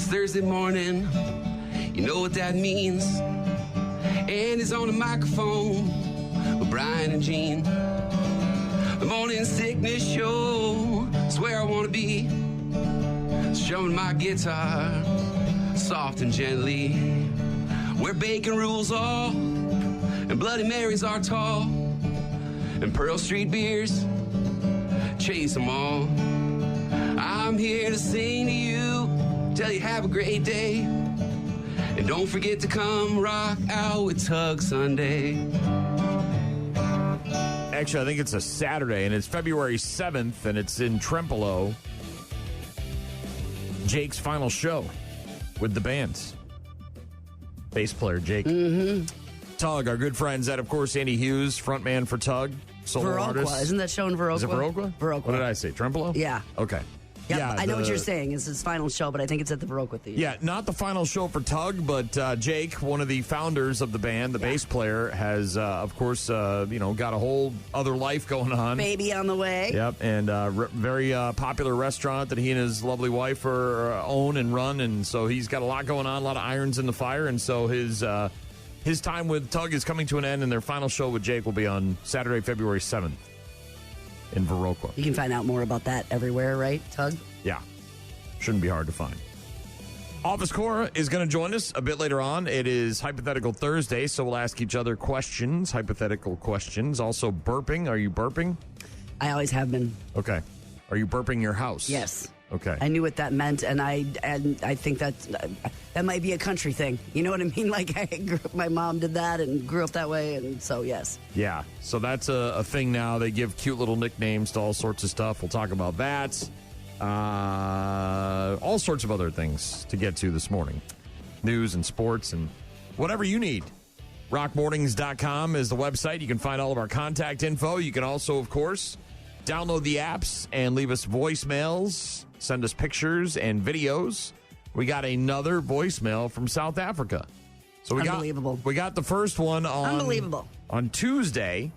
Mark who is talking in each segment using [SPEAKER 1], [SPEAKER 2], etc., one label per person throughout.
[SPEAKER 1] It's Thursday morning, you know what that means. And he's on the microphone with Brian and Gene. The morning sickness show, it's where I want to be. Strumming my guitar, soft and gently. Where bacon rules all, and Bloody Marys are tall. And Pearl Street beers, chase them all. I'm here to sing to you, tell you have a great day. And don't forget to come rock out with Tug Sunday.
[SPEAKER 2] Actually, I think it's a Saturday, and it's February 7th, and it's in Trempealeau. Jake's final show with the bands. Bass player Jake.
[SPEAKER 3] Mm-hmm.
[SPEAKER 2] Tug, our good friends, that, of course, Andy Hughes, frontman for Tug, solo artist.
[SPEAKER 3] Isn't that show in Viroqua?
[SPEAKER 2] Is it Viroqua?
[SPEAKER 3] Viroqua.
[SPEAKER 2] What did I say, Trempealeau?
[SPEAKER 3] Yeah.
[SPEAKER 2] Okay.
[SPEAKER 3] Yep,
[SPEAKER 2] Yeah,
[SPEAKER 3] I know what you're saying. It's his final show, but I think it's at the Viroqua Theater.
[SPEAKER 2] Yeah, not the final show for Tug, but Jake, one of the founders of the band, the bass player, has, of course, got a whole other life going on.
[SPEAKER 3] Baby on the way.
[SPEAKER 2] Yep, and very popular restaurant that he and his lovely wife own and run, and so he's got a lot going on, a lot of irons in the fire, and so his time with Tug is coming to an end, and their final show with Jake will be on Saturday, February 7th. In Viroqua.
[SPEAKER 3] You can find out more about that everywhere, right, Tug?
[SPEAKER 2] Yeah. Shouldn't be hard to find. Office Cora is going to join us a bit later on. It is Hypothetical Thursday, so we'll ask each other questions, hypothetical questions. Also, burping. Are you burping?
[SPEAKER 3] I always have been.
[SPEAKER 2] Okay. Are you burping your house?
[SPEAKER 3] Yes.
[SPEAKER 2] Okay.
[SPEAKER 3] I knew what that meant, and I think that might be a country thing. You know what I mean? Like, my mom did that and grew up that way, and so, yes.
[SPEAKER 2] Yeah, so that's a thing now. They give cute little nicknames to all sorts of stuff. We'll talk about that. All sorts of other things to get to this morning. News and sports and whatever you need. Rockmornings.com is the website. You can find all of our contact info. You can also, of course, download the apps and leave us voicemails. Send us pictures and videos. We got another voicemail from South Africa. So we got the first one on Tuesday.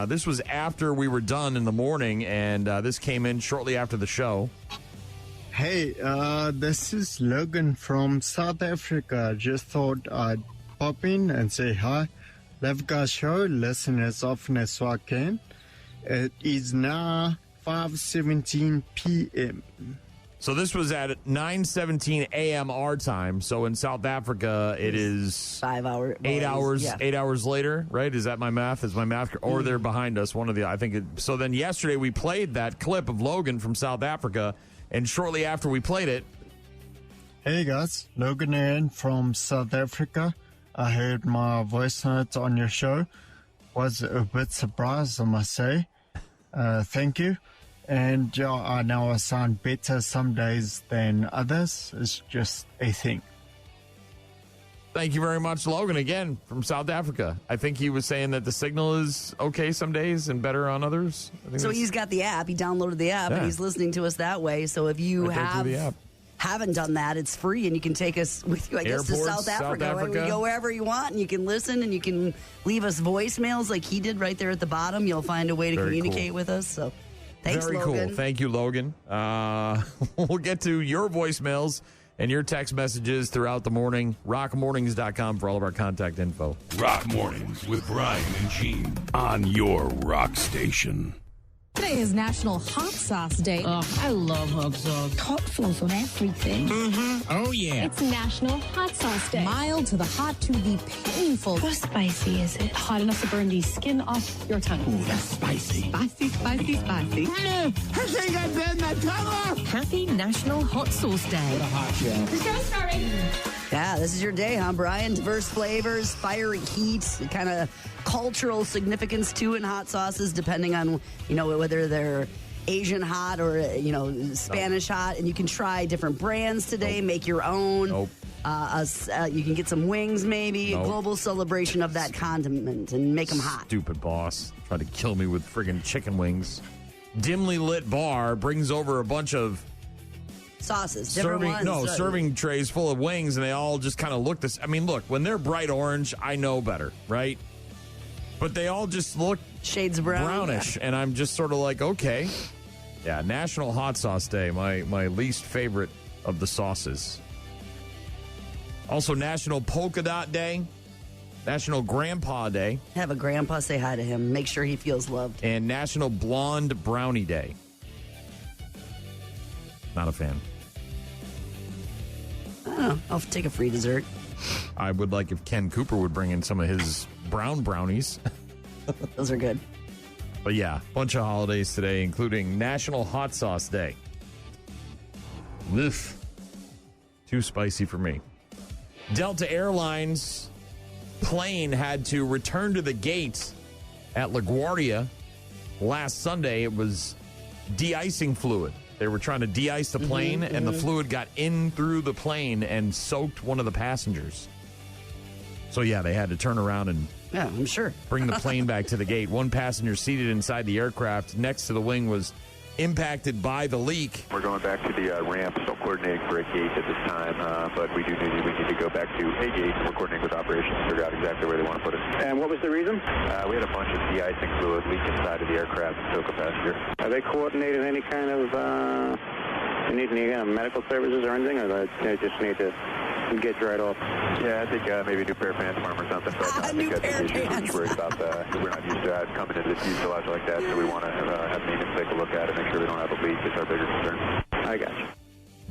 [SPEAKER 2] This was after we were done in the morning, and this came in shortly after the show.
[SPEAKER 4] Hey, this is Logan from South Africa. Just thought I'd pop in and say hi. Love guys show, listen as often as I can. It is now 5:17 p.m.
[SPEAKER 2] So this was at 9:17 a.m. our time. So in South Africa, it is
[SPEAKER 3] 5 hours.
[SPEAKER 2] 8 hours.
[SPEAKER 3] Yeah.
[SPEAKER 2] 8 hours later, right? Is that my math? Is my math? Or they're behind us? One of the. I think. So then yesterday we played that clip of Logan from South Africa, and shortly after we played it.
[SPEAKER 4] Hey guys, Logan Aaron from South Africa. I heard my voice notes on your show. Was a bit surprised, I must say. Thank you. And I know I sound better some days than others. It's just a thing.
[SPEAKER 2] Thank you very much, Logan, again, from South Africa. I think he was saying that the signal is okay some days and better on others.
[SPEAKER 3] So he's got the app. He downloaded the app, and he's listening to us that way. So if you haven't done that, it's free, and you can take us with you, I guess, to South Africa. Right? We go wherever you want, and you can listen, and you can leave us voicemails like he did right there at the bottom. You'll find a way to communicate with us. So thanks,
[SPEAKER 2] Logan. Very cool. Thank you, Logan. We'll get to your voicemails and your text messages throughout the morning. Rockmornings.com for all of our contact info.
[SPEAKER 5] Rock Mornings with Brian and Gene on your rock station.
[SPEAKER 6] Today is National Hot Sauce Day.
[SPEAKER 7] Oh, I love hot sauce.
[SPEAKER 8] Hot sauce on everything.
[SPEAKER 7] Mm-hmm. Oh, yeah.
[SPEAKER 6] It's National Hot Sauce Day. Mild to the hot to the painful.
[SPEAKER 8] How spicy is it?
[SPEAKER 6] Hot enough to burn the skin off your tongue.
[SPEAKER 5] Ooh, that's spicy.
[SPEAKER 7] Spicy, spicy, spicy.
[SPEAKER 5] I think I burned my tongue off.
[SPEAKER 7] Happy National Hot Sauce Day.
[SPEAKER 5] What a hot show.
[SPEAKER 6] The show's starting.
[SPEAKER 3] Yeah, this is your day, huh, Brian? Diverse flavors, fiery heat, kind of cultural significance too in hot sauces, depending on, whether they're Asian hot or, Spanish hot. And you can try different brands today, make your own. You can get some wings, maybe. A global celebration of that condiment and make them hot.
[SPEAKER 2] Stupid boss. Tried to kill me with friggin' chicken wings. Dimly lit bar brings over a bunch of
[SPEAKER 3] sauces, different ones.
[SPEAKER 2] Serving trays full of wings, and they all just kind of look this. I mean, look, when they're bright orange, I know better, right? But they all just look
[SPEAKER 3] shades brownish,
[SPEAKER 2] and I'm just sort of like, okay. Yeah, National Hot Sauce Day, my least favorite of the sauces. Also, National Polka Dot Day, National Grandpa Day,
[SPEAKER 3] Have a grandpa say hi to him. Make sure he feels loved.
[SPEAKER 2] and National Blonde Brownie Day. Not a fan.
[SPEAKER 3] I don't know. I'll take a free dessert.
[SPEAKER 2] I would like if Ken Cooper would bring in some of his brown brownies.
[SPEAKER 3] Those are good.
[SPEAKER 2] But yeah, bunch of holidays today, including National Hot Sauce Day. Oof. Too spicy for me. Delta Airlines plane had to return to the gate at LaGuardia last Sunday. It was de-icing fluid. They were trying to de-ice the plane, and the fluid got in through the plane and soaked one of the passengers. So yeah, they had to turn around and
[SPEAKER 3] Yeah, I'm sure.
[SPEAKER 2] bring the plane back to the gate. One passenger seated inside the aircraft next to the wing was impacted by the leak.
[SPEAKER 9] We're going back to the ramp, still coordinating for a gate at this time, but we need to go back to a gate. We're coordinating with operations to figure out exactly where they want to put it.
[SPEAKER 10] And what was the reason?
[SPEAKER 9] We had a bunch of de-icing fluid leak inside of the aircraft and soak a passenger.
[SPEAKER 10] Are they coordinating any kind of, need any kind of medical services or anything, or they just need to get dried off?
[SPEAKER 9] Yeah, I think maybe a new pair of pants for him or something. But I think that's the issue. We're just worried about we're not used to coming into the fuselage like that, so we want to have maintenance take a look at it, make sure we don't have a leak. It's our bigger concern.
[SPEAKER 10] I got you.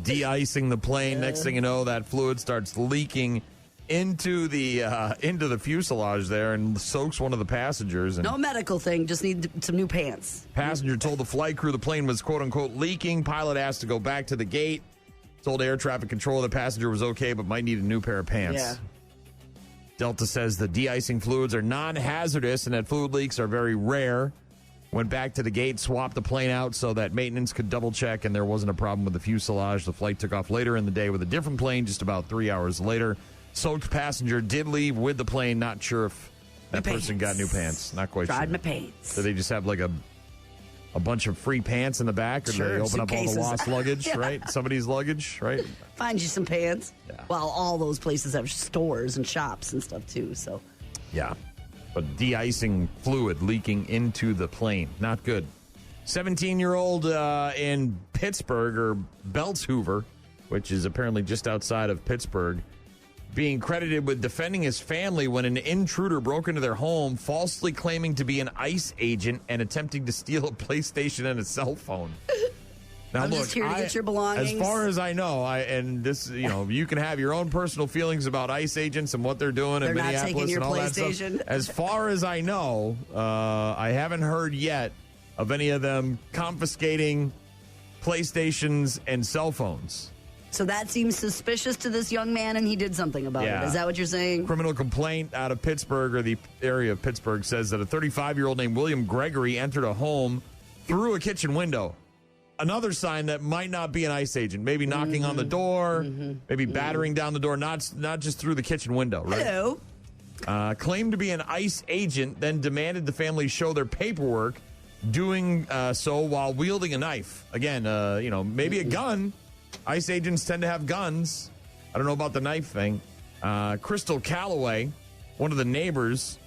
[SPEAKER 2] De-icing the plane. Next thing you know, that fluid starts leaking into the fuselage there and soaks one of the passengers. And
[SPEAKER 3] No medical thing. Just need some new pants.
[SPEAKER 2] passenger told the flight crew the plane was quote unquote leaking. Pilot asked to go back to the gate. Told air traffic control the passenger was okay, but might need a new pair of pants.
[SPEAKER 3] Yeah.
[SPEAKER 2] Delta says the de-icing fluids are non-hazardous and that fluid leaks are very rare. Went back to the gate, swapped the plane out so that maintenance could double check and there wasn't a problem with the fuselage. The flight took off later in the day with a different plane just about 3 hours later. Soaked passenger did leave with the plane. Not sure if that person got new pants. Not quite
[SPEAKER 3] Tried
[SPEAKER 2] sure.
[SPEAKER 3] my pants.
[SPEAKER 2] So they just have like a bunch of free pants in the back, or
[SPEAKER 3] Sure,
[SPEAKER 2] they open up all the
[SPEAKER 3] suitcases.
[SPEAKER 2] lost luggage,
[SPEAKER 3] Yeah.
[SPEAKER 2] right? Somebody's luggage, right?
[SPEAKER 3] Find you some pants.
[SPEAKER 2] Yeah.
[SPEAKER 3] Well, all those places have stores and shops and stuff too. So
[SPEAKER 2] Yeah. But de-icing fluid leaking into the plane. Not good. 17-year-old in Pittsburgh, or Beltshoover, which is apparently just outside of Pittsburgh, being credited with defending his family when an intruder broke into their home, falsely claiming to be an ICE agent and attempting to steal a PlayStation and a cell phone. Now,
[SPEAKER 3] I'm just here to get your belongings.
[SPEAKER 2] As far as I know, you can have your own personal feelings about ICE agents and what they're doing
[SPEAKER 3] They're
[SPEAKER 2] in
[SPEAKER 3] not
[SPEAKER 2] Minneapolis
[SPEAKER 3] taking your
[SPEAKER 2] and all that
[SPEAKER 3] PlayStation.
[SPEAKER 2] stuff. As far as I know, I haven't heard yet of any of them confiscating PlayStations and cell phones.
[SPEAKER 3] So that seems suspicious to this young man, and he did something about it. Is that what you're saying?
[SPEAKER 2] Criminal complaint out of Pittsburgh, or the area of Pittsburgh, says that a 35-year-old named William Gregory entered a home through a kitchen window. Another sign that might not be an ICE agent. Maybe knocking on the door, maybe battering down the door, not just through the kitchen window, right?
[SPEAKER 3] Hello.
[SPEAKER 2] Claimed to be an ICE agent, then demanded the family show their paperwork, doing so while wielding a knife. Again, maybe a gun. ICE agents tend to have guns. I don't know about the knife thing. Crystal Calloway, one of the neighbors,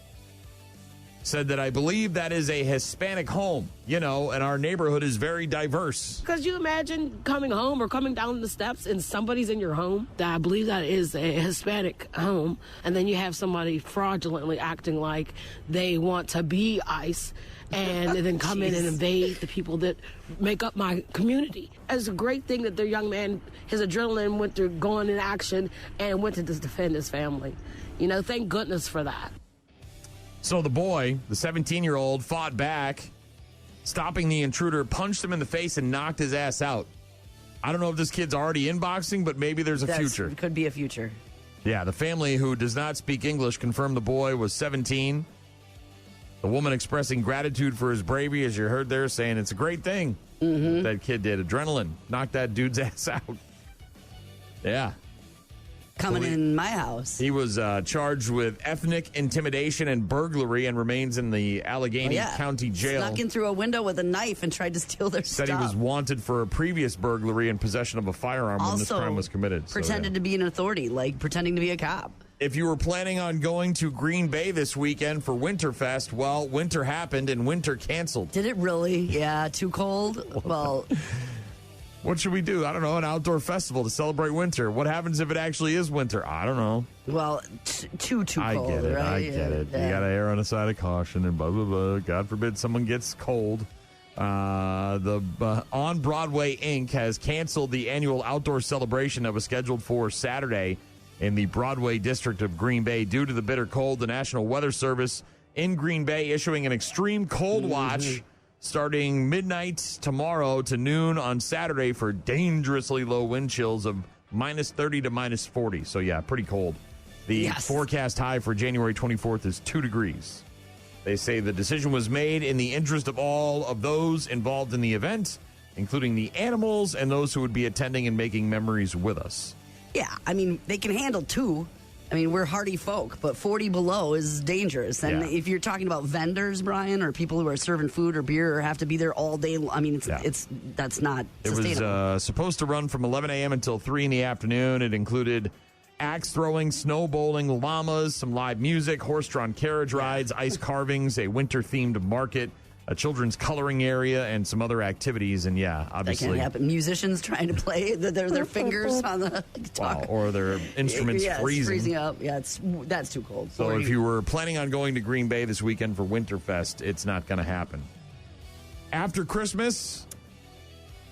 [SPEAKER 2] said that I believe that is a Hispanic home, and our neighborhood is very diverse.
[SPEAKER 11] Because you imagine coming home or coming down the steps and somebody's in your home. I believe that is a Hispanic home. And then you have somebody fraudulently acting like they want to be ICE and then come in and invade the people that make up my community. It's a great thing that their young man, his adrenaline went to going in action and went to just defend his family. Thank goodness for that.
[SPEAKER 2] So the boy, the 17-year-old, fought back, stopping the intruder, punched him in the face, and knocked his ass out. I don't know if this kid's already in boxing, but maybe there's a future.
[SPEAKER 3] It could be a future.
[SPEAKER 2] Yeah, the family, who does not speak English, confirmed the boy was 17. The woman expressing gratitude for his bravery, as you heard there, saying it's a great thing that kid did. Adrenaline knocked that dude's ass out. Yeah.
[SPEAKER 3] Coming in my house.
[SPEAKER 2] He was charged with ethnic intimidation and burglary and remains in the Allegheny County Jail.
[SPEAKER 3] Snuck in through a window with a knife and tried to steal their
[SPEAKER 2] Said
[SPEAKER 3] stuff.
[SPEAKER 2] he was wanted for a previous burglary and possession of a firearm when this crime was committed.
[SPEAKER 3] Pretended to be an authority, like pretending to be a cop.
[SPEAKER 2] If you were planning on going to Green Bay this weekend for Winterfest, well, winter happened and winter canceled.
[SPEAKER 3] Did it really? Yeah, too cold? Well,
[SPEAKER 2] What should we do? I don't know. An outdoor festival to celebrate winter. What happens if it actually is winter? I don't know.
[SPEAKER 3] Well, too cold,
[SPEAKER 2] I get it.
[SPEAKER 3] right?
[SPEAKER 2] I get it.
[SPEAKER 3] Yeah.
[SPEAKER 2] You got to err on the side of caution and blah, blah, blah. God forbid someone gets cold. On Broadway Inc. has canceled the annual outdoor celebration that was scheduled for Saturday in the Broadway district of Green Bay due to the bitter cold. The National Weather Service in Green Bay issuing an extreme cold watch starting midnight tomorrow to noon on Saturday for dangerously low wind chills of minus 30 to minus 40. So, yeah, pretty cold. The forecast high for January 24th is 2 degrees. They say the decision was made in the interest of all of those involved in the event, including the animals and those who would be attending and making memories with us.
[SPEAKER 3] Yeah, I mean, they can handle 2. I mean, we're hardy folk, but 40 below is dangerous. And if you're talking about vendors, Brian, or people who are serving food or beer or have to be there all day, I mean, that's not sustainable.
[SPEAKER 2] It was supposed to run from 11 a.m. until 3 in the afternoon. It included axe throwing, snow bowling, llamas, some live music, horse-drawn carriage rides, ice carvings, a winter-themed market, a children's coloring area, and some other activities. And obviously,
[SPEAKER 3] that can't happen. Musicians trying to play their fingers on the guitar,
[SPEAKER 2] or their instruments
[SPEAKER 3] freezing up. Yeah, that's too cold.
[SPEAKER 2] So if you were planning on going to Green Bay this weekend for Winterfest, it's not going to happen. After Christmas,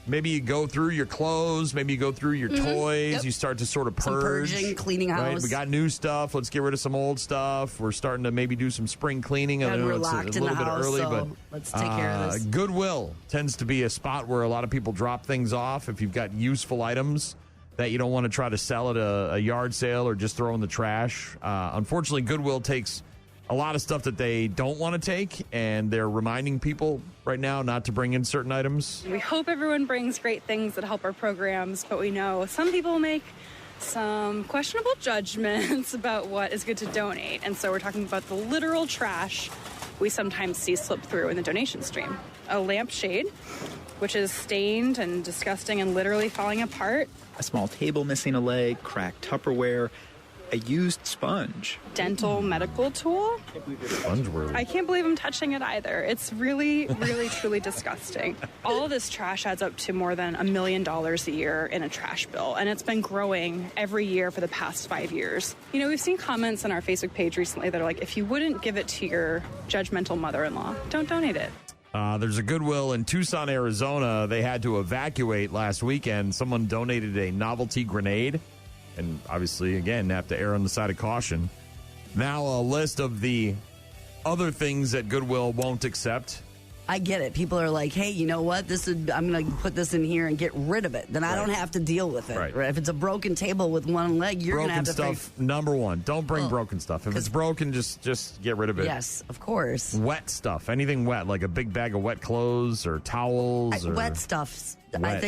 [SPEAKER 2] maybe you go through your clothes, maybe you go through your toys, you start to sort of purge.
[SPEAKER 3] Some purging, cleaning house.
[SPEAKER 2] Right? We got new stuff. Let's get rid of some old stuff. We're starting to maybe do some spring cleaning.
[SPEAKER 3] And we're
[SPEAKER 2] it's
[SPEAKER 3] locked
[SPEAKER 2] a little
[SPEAKER 3] in the
[SPEAKER 2] bit
[SPEAKER 3] house,
[SPEAKER 2] early, but
[SPEAKER 3] let's take care of this.
[SPEAKER 2] Goodwill tends to be a spot where a lot of people drop things off. If you've got useful items that you don't want to try to sell at a yard sale or just throw in the trash. Unfortunately, Goodwill takes a lot of stuff that they don't want to take, and they're reminding people right now not to bring in certain items.
[SPEAKER 12] We hope everyone brings great things that help our programs, but we know some people make some questionable judgments about what is good to donate. And so we're talking about the literal trash we sometimes see slip through in the donation stream. A lampshade, which is stained and disgusting and literally falling apart.
[SPEAKER 13] A small table missing a leg, cracked Tupperware, a used sponge.
[SPEAKER 12] Dental medical tool. I can't believe I'm touching it either. It's really, really, truly disgusting. All of this trash adds up to more than $1 million a year in a trash bill, and it's been growing every year for the past 5 years. You know, we've seen comments on our Facebook page recently that are like, if you wouldn't give it to your judgmental mother-in-law, don't donate it.
[SPEAKER 2] There's a Goodwill in Tucson, Arizona. They had to evacuate last weekend. Someone donated a novelty grenade. And obviously, again, have to err on the side of caution. Now a list of the other things that Goodwill won't accept.
[SPEAKER 3] I get it. People are like, hey, you know what? I'm going to put this in here and get rid of it. Then I don't have to deal with it. Right. If it's a broken table with one leg, you're going to have to
[SPEAKER 2] broken stuff, number one. Don't bring broken stuff. If it's broken, just get rid of it.
[SPEAKER 3] Yes, of course.
[SPEAKER 2] Wet stuff. Anything wet, like a big bag of wet clothes or towels.
[SPEAKER 3] Wet stuff.
[SPEAKER 2] Wet.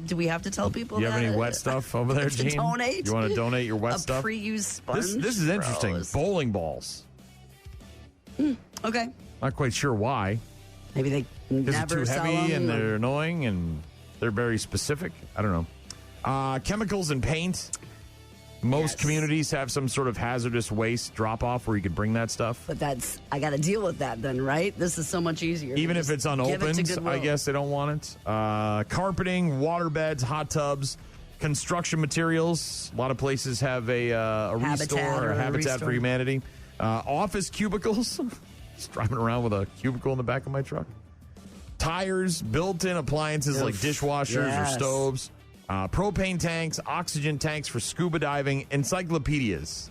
[SPEAKER 3] Do we have to tell people
[SPEAKER 2] you
[SPEAKER 3] that?
[SPEAKER 2] have any wet stuff over there, Gene?
[SPEAKER 3] Donate?
[SPEAKER 2] You want to donate your wet stuff?
[SPEAKER 3] A pre-used sponge?
[SPEAKER 2] This is interesting. Bowling balls.
[SPEAKER 3] Okay.
[SPEAKER 2] Not quite sure why.
[SPEAKER 3] Maybe they never
[SPEAKER 2] sell them. They're too heavy and they're annoying and they're very specific. I don't know. Chemicals and paint. Most communities have some sort of hazardous waste drop-off where you could bring that stuff.
[SPEAKER 3] But I got to deal with that then, right? This is so much easier.
[SPEAKER 2] Even if it's unopened, I guess they don't want it. Carpeting, water beds, hot tubs, construction materials. A lot of places have a restore or a Habitat for Humanity. Office cubicles. Just driving around with a cubicle in the back of my truck. Tires, built-in appliances like dishwashers or stoves. Propane tanks, oxygen tanks for scuba diving, encyclopedias.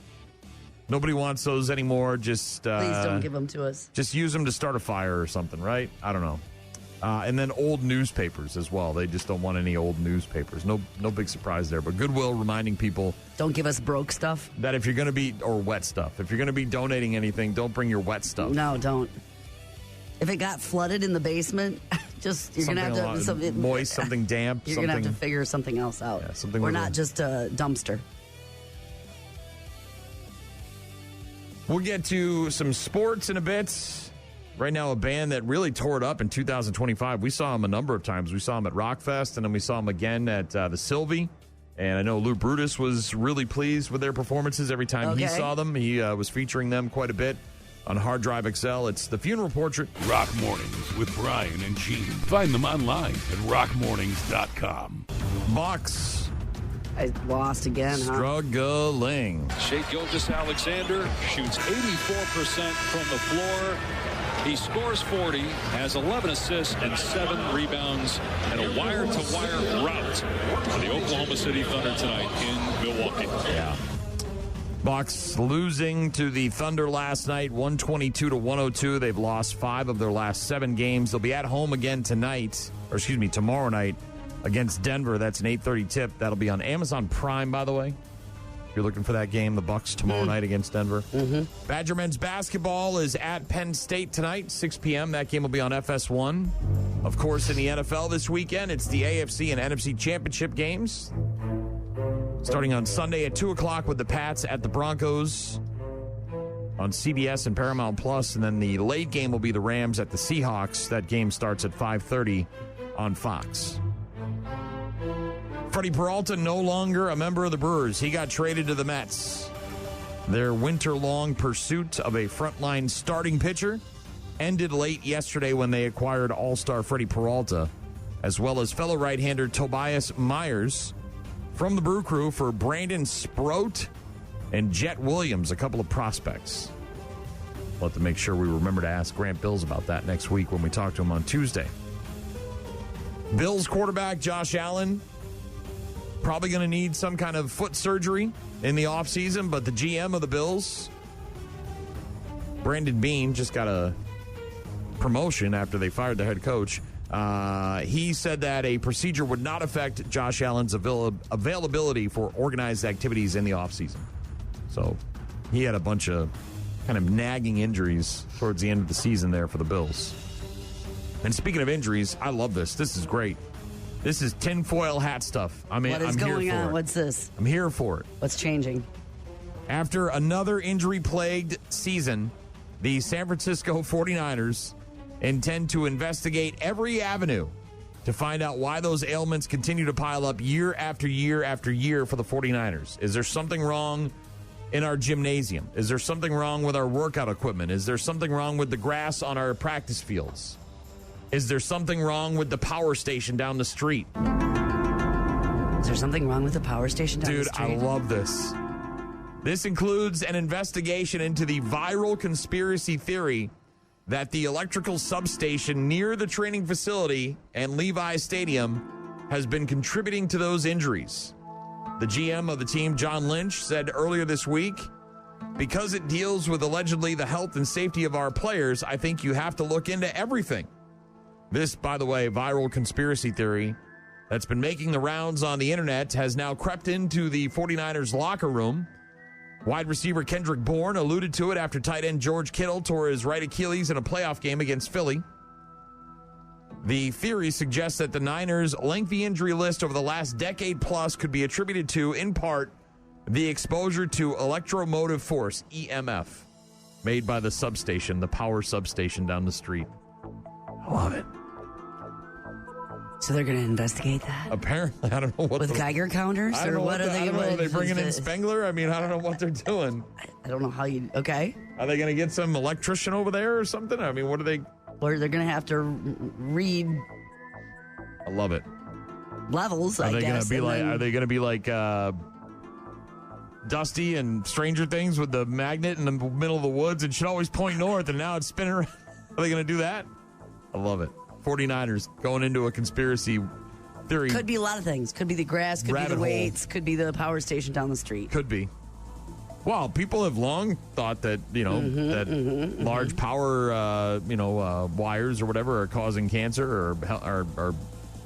[SPEAKER 2] Nobody wants those anymore. Just
[SPEAKER 3] please don't give them to us.
[SPEAKER 2] Just use them to start a fire or something, right? I don't know. And then old newspapers as well. They just don't want any old newspapers. No big surprise there. But Goodwill reminding people,
[SPEAKER 3] don't give us broke stuff.
[SPEAKER 2] That if you're going to be, or wet stuff, if you're going to be donating anything, don't bring your wet stuff.
[SPEAKER 3] No, don't. If it got flooded in the basement, you're going to have to something
[SPEAKER 2] moist, something damp.
[SPEAKER 3] You're going to have to figure something else out.
[SPEAKER 2] Yeah, something.
[SPEAKER 3] We're not just a dumpster.
[SPEAKER 2] We'll get to some sports in a bit. Right now, a band that really tore it up in 2025. We saw him a number of times. We saw him at Rockfest, and then we saw him again at the Sylvie. And I know Lou Brutus was really pleased with their performances every time he saw them. He was featuring them quite a bit. On Hard Drive XL, it's the funeral portrait.
[SPEAKER 5] Rock Mornings with Brian and Gene. Find them online at rockmornings.com.
[SPEAKER 2] Bucks.
[SPEAKER 3] I lost again, huh?
[SPEAKER 2] Struggling.
[SPEAKER 14] Shea Gilgeous-Alexander shoots 84% from the floor. He scores 40, has 11 assists and 7 rebounds, and a wire-to-wire rout for the Oklahoma City Thunder tonight in Milwaukee.
[SPEAKER 2] Yeah. Bucks losing to the Thunder last night, 122-102. They've lost 5 of their last 7 games. They'll be at home again tomorrow night against Denver. That's an 8:30 tip. That'll be on Amazon Prime, by the way. If you're looking for that game, the Bucks tomorrow night against Denver. Badger men's basketball is at Penn State tonight, 6 p.m. That game will be on FS1. Of course, in the NFL this weekend, it's the AFC and NFC championship games. Starting on Sunday at 2 o'clock with the Pats at the Broncos on CBS and Paramount Plus, and then the late game will be the Rams at the Seahawks. That game starts at 5:30 on Fox. Freddie Peralta no longer a member of the Brewers. He got traded to the Mets. Their winter-long pursuit of a frontline starting pitcher ended late yesterday when they acquired all-star Freddie Peralta, as well as fellow right-hander Tobias Myers from the Brew Crew for Brandon Sproat and Jet Williams, a couple of prospects. We'll have to make sure we remember to ask Grant Bills about that next week when we talk to him on Tuesday. Bills quarterback Josh Allen probably going to need some kind of foot surgery in the offseason, but the GM of the Bills, Brandon Beane, just got a promotion after they fired the head coach. He said that a procedure would not affect Josh Allen's availability for organized activities in the offseason. So he had a bunch of kind of nagging injuries towards the end of the season there for the Bills. And speaking of injuries, I love this. This is great. This is tinfoil hat stuff. I mean,
[SPEAKER 3] what is going on? What's this?
[SPEAKER 2] I'm here for it.
[SPEAKER 3] What's changing?
[SPEAKER 2] After another injury-plagued season, the San Francisco 49ers intend to investigate every avenue to find out why those ailments continue to pile up year after year after year for the 49ers. Is there something wrong in our gymnasium? Is there something wrong with our workout equipment? Is there something wrong with the grass on our practice fields? Is there something wrong with the power station down the street?
[SPEAKER 3] Is there something wrong with the power station down the street?
[SPEAKER 2] Dude, I love this. This includes an investigation into the viral conspiracy theory that the electrical substation near the training facility and Levi Stadium has been contributing to those injuries. The GM of the team, John Lynch, said earlier this week, because it deals with allegedly the health and safety of our players, I think you have to look into everything. This, by the way, viral conspiracy theory that's been making the rounds on the internet has now crept into the 49ers locker room. Wide receiver Kendrick Bourne alluded to it after tight end George Kittle tore his right Achilles in a playoff game against Philly. The theory suggests that the Niners' lengthy injury list over the last decade plus could be attributed to, in part, the exposure to electromotive force, EMF, made by the substation, the power substation down the street. I love it.
[SPEAKER 3] So they're going to investigate that?
[SPEAKER 2] Apparently, I don't know what.
[SPEAKER 3] With Geiger counters?
[SPEAKER 2] I don't know
[SPEAKER 3] what are they?
[SPEAKER 2] Are they bringing in Spengler? I mean, I don't know what they're doing.
[SPEAKER 3] I don't know how you. Okay.
[SPEAKER 2] Are they going to get some electrician over there or something? I mean, what are they?
[SPEAKER 3] Or they're going to have to read.
[SPEAKER 2] I love it.
[SPEAKER 3] Levels.
[SPEAKER 2] Are they going to be like? Are they going to be like Dusty and Stranger Things with the magnet in the middle of the woods and should always point north, and now it's spinning around? Are they going to do that? I love it. 49ers going into a conspiracy theory.
[SPEAKER 3] Could be a lot of things. Could be the grass, could be the weights, could be the power station down the street.
[SPEAKER 2] Could be. Well, people have long thought that, large power, wires or whatever are causing cancer or are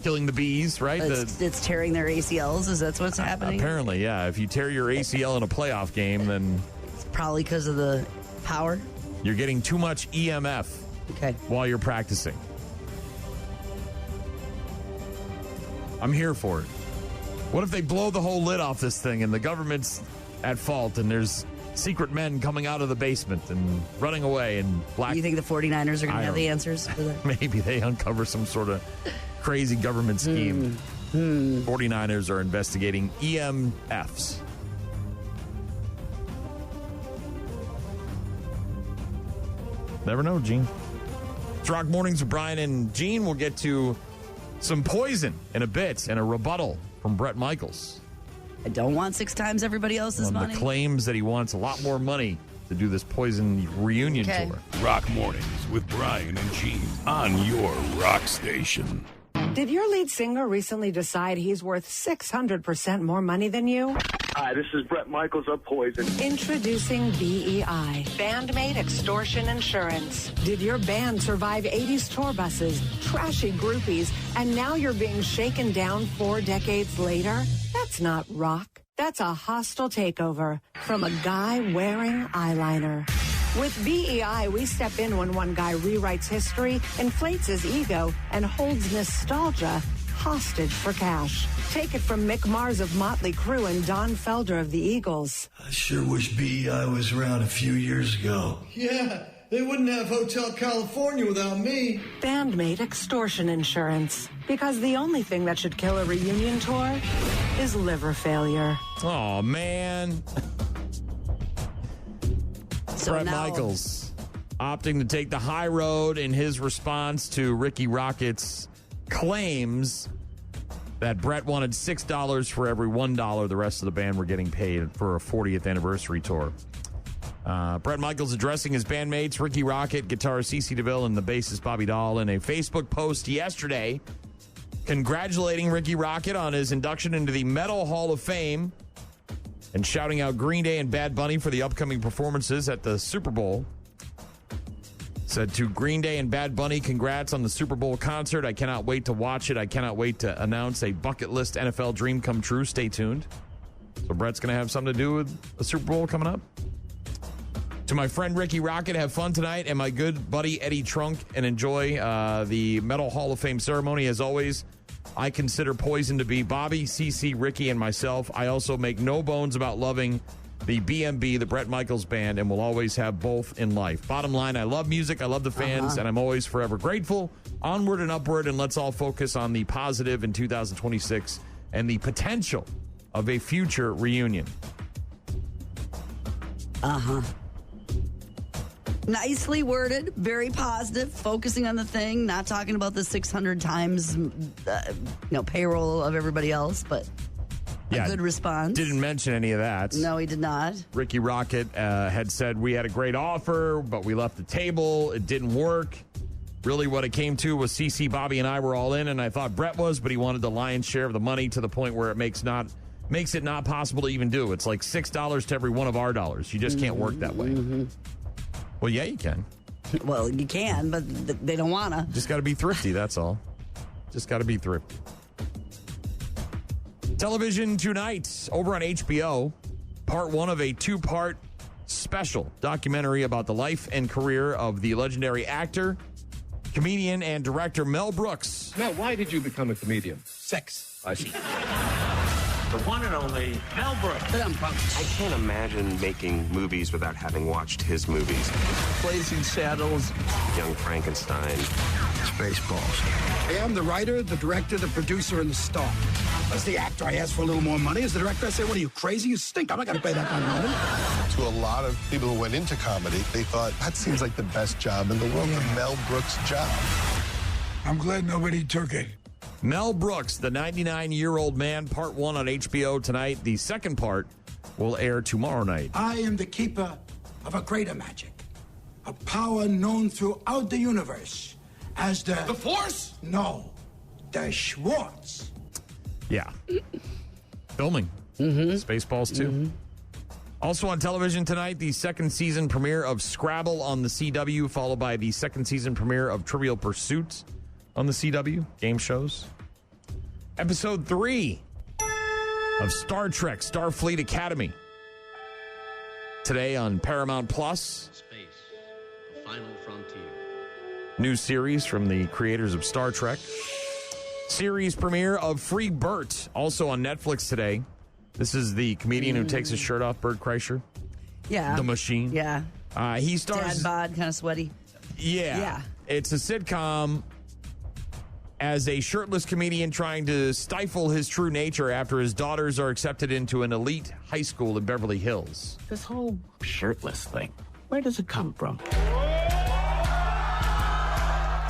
[SPEAKER 2] killing the bees, right?
[SPEAKER 3] It's tearing their ACLs. Is that what's happening?
[SPEAKER 2] Apparently, yeah. If you tear your ACL in a playoff game, then
[SPEAKER 3] it's probably because of the power.
[SPEAKER 2] You're getting too much EMF while you're practicing. I'm here for it. What if they blow the whole lid off this thing and the government's at fault and there's secret men coming out of the basement and running away and black...
[SPEAKER 3] You think the 49ers are going to have the answers for that?
[SPEAKER 2] Maybe they uncover some sort of crazy government scheme. 49ers are investigating EMFs. Never know, Gene. It's Rock Mornings with Brian and Gene. We'll get to some poison in a bit and a rebuttal from Bret Michaels.
[SPEAKER 3] I don't want 6 times everybody else's money.
[SPEAKER 2] The claims that he wants a lot more money to do this Poison reunion tour.
[SPEAKER 5] Rock Mornings with Brian and Gene on your rock station.
[SPEAKER 15] Did your lead singer recently decide he's worth 600% more money than you?
[SPEAKER 16] Hi, this is Bret Michaels of Poison.
[SPEAKER 15] Introducing BEI, Bandmate Extortion Insurance. Did your band survive 80s tour buses, trashy groupies, and now you're being shaken down 4 decades later? That's not rock. That's a hostile takeover from a guy wearing eyeliner. With BEI, we step in when one guy rewrites history, inflates his ego, and holds nostalgia hostage for cash. Take it from Mick Mars of Motley Crue and Don Felder of the Eagles.
[SPEAKER 17] I sure wish BEI was around a few years ago.
[SPEAKER 18] Yeah, they wouldn't have Hotel California without me.
[SPEAKER 15] Bandmate Extortion Insurance. Because the only thing that should kill a reunion tour is liver failure.
[SPEAKER 2] Oh, man.
[SPEAKER 3] So
[SPEAKER 2] Bret Michaels opting to take the high road in his response to Ricky Rocket's claims that Bret wanted $6 for every $1 the rest of the band were getting paid for a 40th anniversary tour. Bret Michaels addressing his bandmates, Ricky Rocket, guitarist CeCe DeVille, and the bassist Bobby Dahl in a Facebook post yesterday congratulating Ricky Rocket on his induction into the Metal Hall of Fame and shouting out Green Day and Bad Bunny for the upcoming performances at the Super Bowl. Said to Green Day and Bad Bunny, congrats on the Super Bowl concert. I cannot wait to watch it. I cannot wait to announce a bucket list NFL dream come true. Stay tuned. So Bret's going to have something to do with the Super Bowl coming up. To my friend Ricky Rocket, have fun tonight. And my good buddy Eddie Trunk, and enjoy the Metal Hall of Fame ceremony. As always, I consider Poison to be Bobby, CeCe, Ricky, and myself. I also make no bones about loving the BMB, the Bret Michaels Band, and will always have both in life. Bottom line, I love music, I love the fans, and I'm always forever grateful. Onward and upward, and let's all focus on the positive in 2026 and the potential of a future reunion.
[SPEAKER 3] Nicely worded, very positive, focusing on the thing, not talking about the 600 times payroll of everybody else, but a good response.
[SPEAKER 2] Didn't mention any of that.
[SPEAKER 3] No, he did not.
[SPEAKER 2] Ricky Rocket had said, we had a great offer, but we left the table. It didn't work. Really what it came to was CeCe, Bobby, and I were all in, and I thought Bret was, but he wanted the lion's share of the money to the point where it makes it not possible to even do. It's like $6 to every one of our dollars. You just can't work that way. Well, yeah, you can.
[SPEAKER 3] Well, you can, but they don't want to.
[SPEAKER 2] Just got to be thrifty, that's all. Just got to be thrifty. Television tonight over on HBO, part 1 of a 2-part special documentary about the life and career of the legendary actor, comedian, and director Mel Brooks.
[SPEAKER 19] Mel, why did you become a comedian? Sex, I see. The one and only Mel Brooks.
[SPEAKER 20] I can't imagine making movies without having watched his movies.
[SPEAKER 18] Blazing Saddles.
[SPEAKER 20] Young Frankenstein.
[SPEAKER 18] Spaceballs. Hey, I'm the writer, the director, the producer, and the star. As the actor, I ask for a little more money. As the director, I say, what are you, crazy? You stink. I'm not going to pay that kind of money.
[SPEAKER 21] To a lot of people who went into comedy, they thought, that seems like the best job in the world, the Mel Brooks job.
[SPEAKER 18] I'm glad nobody took it.
[SPEAKER 2] Mel Brooks, the 99-year-old man, part 1 on HBO tonight. The second part will air tomorrow night.
[SPEAKER 18] I am the keeper of a greater magic, a power known throughout the universe as the Force? No, the Schwartz.
[SPEAKER 2] Yeah. Filming. Spaceballs 2. Also on television tonight, the second season premiere of Scrabble on the CW, followed by the second season premiere of Trivial Pursuit on the CW, game shows. Episode 3 of Star Trek Starfleet Academy. Today on Paramount Plus.
[SPEAKER 22] Space, the final frontier.
[SPEAKER 2] New series from the creators of Star Trek. Series premiere of Free Bert, also on Netflix today. This is the comedian who takes his shirt off, Bert Kreischer.
[SPEAKER 3] Yeah.
[SPEAKER 2] The Machine.
[SPEAKER 3] Yeah.
[SPEAKER 2] He stars...
[SPEAKER 3] Dad bod, kind of sweaty.
[SPEAKER 2] Yeah. It's a sitcom as a shirtless comedian trying to stifle his true nature after his daughters are accepted into an elite high school in Beverly Hills.
[SPEAKER 23] This whole shirtless thing, where does it come from?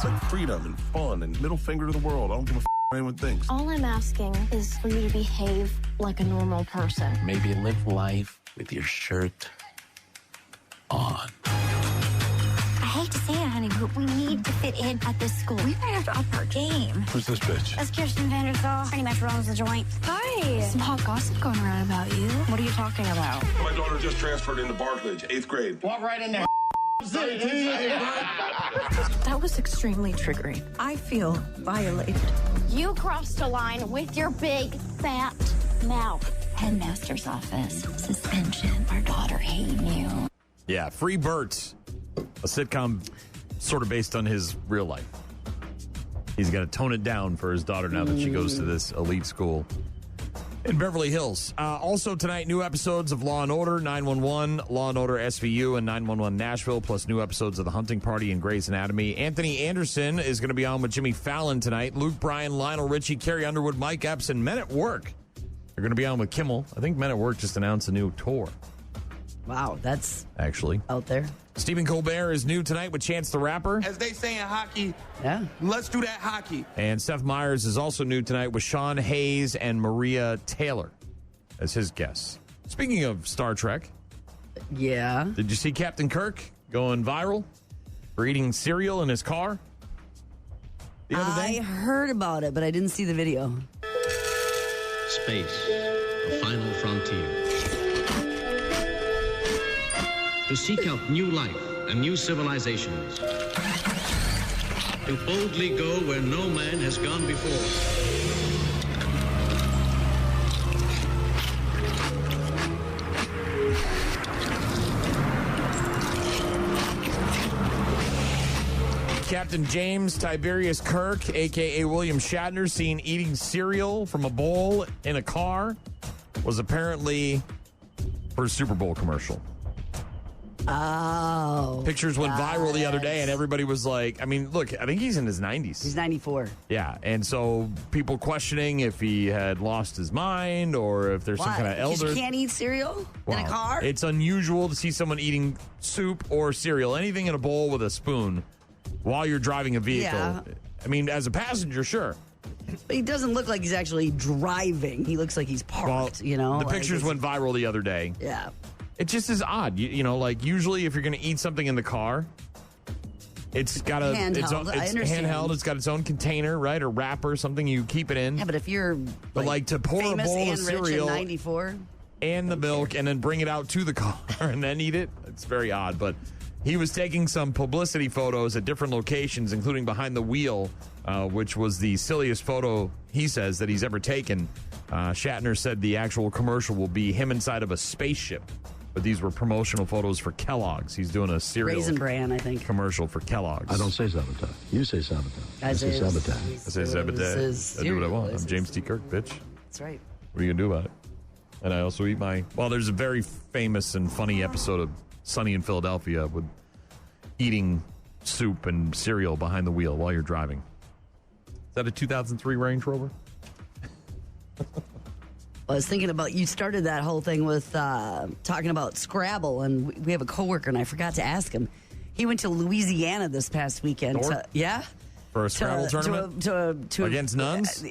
[SPEAKER 21] It's like freedom and fun and middle finger to the world. I don't give a what anyone thinks.
[SPEAKER 8] All I'm asking is for you to behave like a normal person.
[SPEAKER 5] Maybe live life with your shirt on.
[SPEAKER 8] I hate to say it, honey, but we need to fit in at this school. We might have to up our game.
[SPEAKER 21] Who's this bitch?
[SPEAKER 8] That's Kirsten Vanderbilt. Pretty much runs the joint. Hi. Some hot gossip going around about you. What are you talking about?
[SPEAKER 21] My daughter just transferred into Barclay, 8th grade.
[SPEAKER 18] Walk right in there.
[SPEAKER 8] That was extremely triggering. I feel violated. You crossed a line with your big, fat mouth. Headmaster's office. Suspension. Our daughter hating you.
[SPEAKER 2] Yeah, Free Bert, a sitcom sort of based on his real life. He's got to tone it down for his daughter now that she goes to this elite school in Beverly Hills. Also tonight, new episodes of Law & Order 911, Law & Order SVU, and 911 Nashville, plus new episodes of The Hunting Party and Grey's Anatomy. Anthony Anderson is going to be on with Jimmy Fallon tonight. Luke Bryan, Lionel Richie, Carrie Underwood, Mike Epps, and Men at Work are going to be on with Kimmel. I think Men at Work just announced a new tour.
[SPEAKER 3] Wow, that's
[SPEAKER 2] actually
[SPEAKER 3] out there.
[SPEAKER 2] Stephen Colbert is new tonight with Chance the Rapper.
[SPEAKER 1] As they say in hockey,
[SPEAKER 3] yeah,
[SPEAKER 1] let's do that hockey.
[SPEAKER 2] And Seth Meyers is also new tonight with Sean Hayes and Maria Taylor as his guests. Speaking of Star Trek.
[SPEAKER 3] Yeah.
[SPEAKER 2] Did you see Captain Kirk going viral for eating cereal in his car the other day?
[SPEAKER 3] I heard about it, but I didn't see the video.
[SPEAKER 22] Space, the final frontier. To seek out new life and new civilizations. To boldly go where no man has gone before.
[SPEAKER 2] Captain James Tiberius Kirk, a.k.a. William Shatner, seen eating cereal from a bowl in a car, was apparently for a Super Bowl commercial.
[SPEAKER 3] Oh.
[SPEAKER 2] Pictures went viral the other day, and everybody was like, I mean, look, I think he's in his 90s.
[SPEAKER 3] He's 94.
[SPEAKER 2] Yeah, and so people questioning if he had lost his mind or if there's some kind of elder.
[SPEAKER 3] You can't eat cereal in a car?
[SPEAKER 2] It's unusual to see someone eating soup or cereal, anything in a bowl with a spoon while you're driving a vehicle.
[SPEAKER 3] Yeah.
[SPEAKER 2] I mean, as a passenger, sure.
[SPEAKER 3] But he doesn't look like he's actually driving. He looks like he's parked, you know?
[SPEAKER 2] The pictures went viral the other day.
[SPEAKER 3] Yeah.
[SPEAKER 2] It just is odd. You know, like usually if you're going to eat something in the car, it's got a
[SPEAKER 3] handheld.
[SPEAKER 2] It's handheld. It's got its own container, right, or wrapper, something you keep it in.
[SPEAKER 3] Yeah, but if you're
[SPEAKER 2] like to pour a bowl of cereal,
[SPEAKER 3] 94,
[SPEAKER 2] and the milk, and then bring it out to the car and then eat it, it's very odd. But he was taking some publicity photos at different locations, including behind the wheel, which was the silliest photo he says that he's ever taken. Shatner said the actual commercial will be him inside of a spaceship. But these were promotional photos for Kellogg's. He's doing a cereal
[SPEAKER 3] Raisin Bran, I think,
[SPEAKER 2] commercial for Kellogg's.
[SPEAKER 19] I don't say sabotage. You say sabotage. I say sabotage.
[SPEAKER 2] I say sabotage. I do what I want. I'm James T. Kirk, bitch.
[SPEAKER 3] That's right.
[SPEAKER 2] What are you going to do about it? And I also eat my... Well, there's a very famous and funny episode of Sunny in Philadelphia with eating soup and cereal behind the wheel while you're driving. Is that a 2003 Range Rover?
[SPEAKER 3] I was thinking about, you started that whole thing with talking about Scrabble, and we have a coworker, and I forgot to ask him. He went to Louisiana this past weekend. Yeah?
[SPEAKER 2] For a Scrabble tournament?
[SPEAKER 3] To
[SPEAKER 2] against nuns?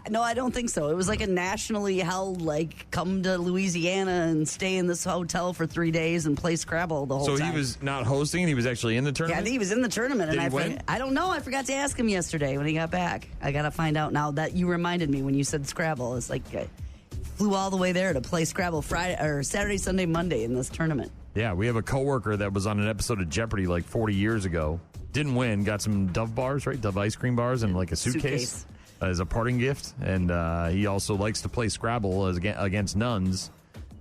[SPEAKER 3] No, I don't think so. It was like a nationally held, like, come to Louisiana and stay in this hotel for 3 days and play Scrabble the whole time.
[SPEAKER 2] So he was not hosting, he was actually in the tournament?
[SPEAKER 3] Yeah, I think he was in the tournament.
[SPEAKER 2] Did
[SPEAKER 3] and
[SPEAKER 2] he win?
[SPEAKER 3] I don't know. I forgot to ask him yesterday when he got back. I got to find out now. That you reminded me when you said Scrabble. It's like... flew all the way there to play Scrabble Friday or Saturday, Sunday, Monday in this tournament.
[SPEAKER 2] Yeah, we have a coworker that was on an episode of Jeopardy like 40 years ago. Didn't win. Got some Dove bars, right? Dove ice cream bars and like a suitcase as a parting gift. And he also likes to play Scrabble against nuns.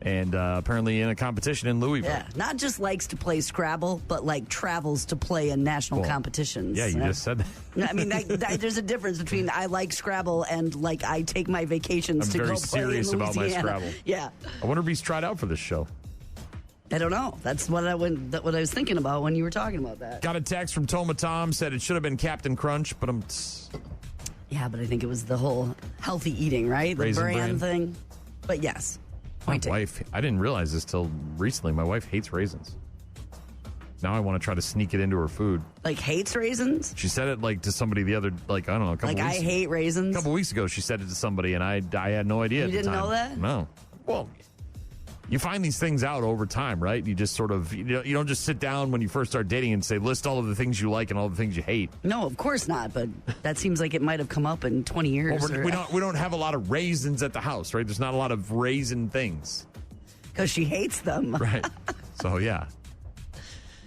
[SPEAKER 2] And apparently in a competition in Louisville.
[SPEAKER 3] Yeah, not just likes to play Scrabble, but like travels to play in national competitions.
[SPEAKER 2] Yeah, you just said that.
[SPEAKER 3] I mean, there's a difference between I like Scrabble and like I take my vacations to go play in Louisiana.
[SPEAKER 2] I'm very serious about my Scrabble.
[SPEAKER 3] Yeah.
[SPEAKER 2] I wonder if he's tried out for this show.
[SPEAKER 3] I don't know. That's what I was thinking about when you were talking about that.
[SPEAKER 2] Got a text from Toma Tom, said it should have been Captain Crunch, but
[SPEAKER 3] Yeah, but I think it was the whole healthy eating, right? The
[SPEAKER 2] Raisin
[SPEAKER 3] bran
[SPEAKER 2] Bran
[SPEAKER 3] thing. But yes.
[SPEAKER 2] My wife, I didn't realize this till recently. My wife hates raisins. Now I want to try to sneak it into her food.
[SPEAKER 3] Like hates raisins?
[SPEAKER 2] She said it to somebody the other, I don't know, a couple weeks
[SPEAKER 3] I hate raisins?
[SPEAKER 2] A couple weeks ago, she said it to somebody, and I had no idea
[SPEAKER 3] You
[SPEAKER 2] at the
[SPEAKER 3] didn't
[SPEAKER 2] time.
[SPEAKER 3] know that?
[SPEAKER 2] No. Well, you find these things out over time, right? You just sort of, you don't just sit down when you first start dating and say, list all of the things you like and all the things you hate.
[SPEAKER 3] No, of course not, but that seems like it might have come up in 20 years.
[SPEAKER 2] Well, we don't have a lot of raisins at the house, right? There's not a lot of raisin things.
[SPEAKER 3] Because she hates them.
[SPEAKER 2] Right. So, yeah.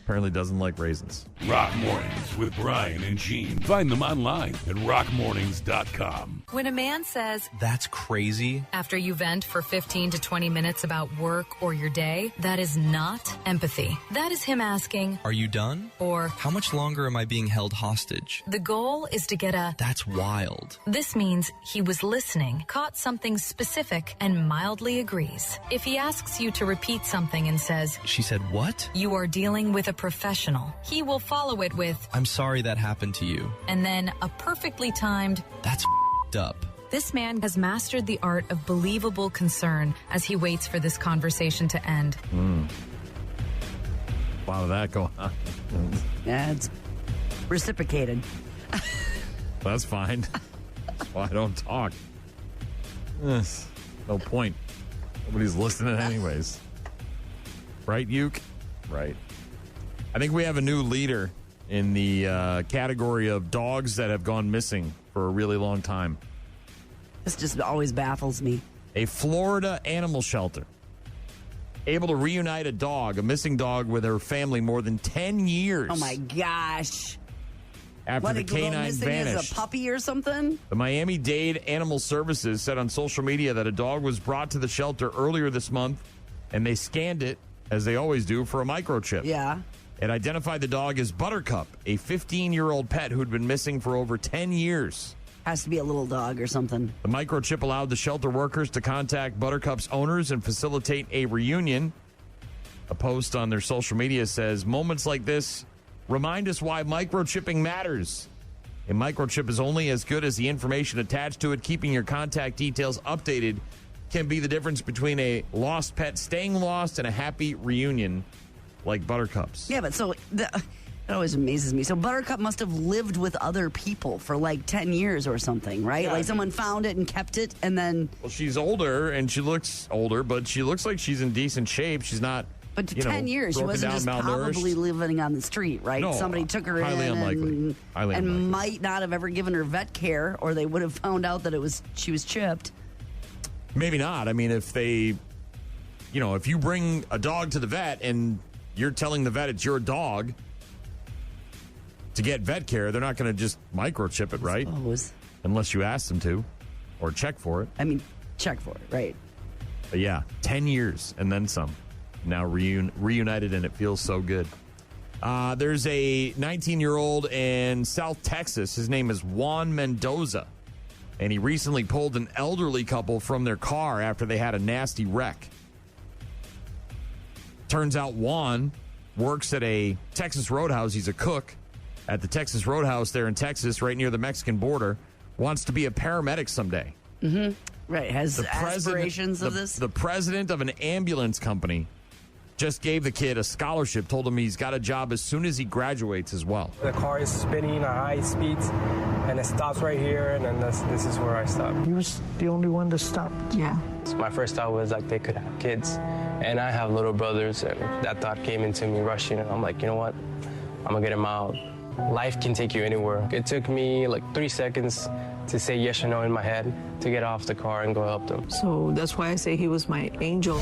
[SPEAKER 2] Apparently doesn't like raisins.
[SPEAKER 5] Rock Mornings with Brian and Gene. Find them online at rockmornings.com.
[SPEAKER 4] When a man says,
[SPEAKER 7] "That's crazy,"
[SPEAKER 4] after you vent for 15 to 20 minutes about work or your day, that is not empathy. That is him asking,
[SPEAKER 7] "Are you done?"
[SPEAKER 4] Or,
[SPEAKER 7] "How much longer am I being held hostage?"
[SPEAKER 4] The goal is to get a,
[SPEAKER 7] "That's wild."
[SPEAKER 4] This means he was listening, caught something specific, and mildly agrees. If he asks you to repeat something and says,
[SPEAKER 7] "She said what?"
[SPEAKER 4] You are dealing with a professional. He will follow it with,
[SPEAKER 7] "I'm sorry that happened to you."
[SPEAKER 4] And then a perfectly timed,
[SPEAKER 7] "That's up."
[SPEAKER 4] This man has mastered the art of believable concern as he waits for this conversation to end.
[SPEAKER 2] A lot of that going on.
[SPEAKER 3] Yeah, it's reciprocated.
[SPEAKER 2] That's fine. That's why I don't talk. No point. Nobody's listening anyways. Right, Uke? Right. I think we have a new leader in the category of dogs that have gone missing for a really long time.
[SPEAKER 3] This just always baffles me.
[SPEAKER 2] A Florida animal shelter able to reunite a missing dog with her family more than 10 years.
[SPEAKER 3] Oh, my gosh.
[SPEAKER 2] After the canine vanished.
[SPEAKER 3] As a puppy or something?
[SPEAKER 2] The Miami-Dade Animal Services said on social media that a dog was brought to the shelter earlier this month, and they scanned it, as they always do, for a microchip.
[SPEAKER 3] Yeah.
[SPEAKER 2] It identified the dog as Buttercup, a 15-year-old pet who'd been missing for over 10 years.
[SPEAKER 3] Has to be a little dog or something.
[SPEAKER 2] The microchip allowed the shelter workers to contact Buttercup's owners and facilitate a reunion. A post on their social media says, "Moments like this remind us why microchipping matters. A microchip is only as good as the information attached to it. Keeping your contact details updated can be the difference between a lost pet staying lost and a happy reunion like Buttercup's."
[SPEAKER 3] Yeah, but it always amazes me. So Buttercup must have lived with other people for like 10 years or something, right?
[SPEAKER 2] Yeah,
[SPEAKER 3] like someone found it and kept it and then...
[SPEAKER 2] Well, she's older and she looks older, but she looks like she's in decent shape. She's not...
[SPEAKER 3] But 10 years, she wasn't just probably living on the street, right?
[SPEAKER 2] No,
[SPEAKER 3] somebody took her
[SPEAKER 2] highly
[SPEAKER 3] in
[SPEAKER 2] unlikely. Highly unlikely.
[SPEAKER 3] Might not have ever given her vet care, or they would have found out that she was chipped.
[SPEAKER 2] Maybe not. I mean, if you bring a dog to the vet and you're telling the vet it's your dog to get vet care, they're not going to just microchip it, right? Unless you ask them to or check for it.
[SPEAKER 3] I mean, check for it, right?
[SPEAKER 2] But yeah, 10 years and then some. Now reunited, and it feels so good. There's a 19-year-old in South Texas. His name is Juan Mendoza, and he recently pulled an elderly couple from their car after they had a nasty wreck. Turns out Juan works at a Texas Roadhouse. He's a cook at the Texas Roadhouse there in Texas, right near the Mexican border. Wants to be a paramedic someday.
[SPEAKER 3] Mm-hmm. Right, has aspirations of this?
[SPEAKER 2] The president of an ambulance company just gave the kid a scholarship, told him he's got a job as soon as he graduates as well.
[SPEAKER 23] The car is spinning at high speeds, and it stops right here, and then this is where I stop.
[SPEAKER 24] He was the only one that stopped?
[SPEAKER 23] Yeah. So my first thought was like they could have kids, and I have little brothers, and that thought came into me rushing, and I'm like, you know what? I'm gonna get him out. Life can take you anywhere. It took me like 3 seconds to say yes or no in my head to get off the car and go help them.
[SPEAKER 25] So that's why I say he was my angel.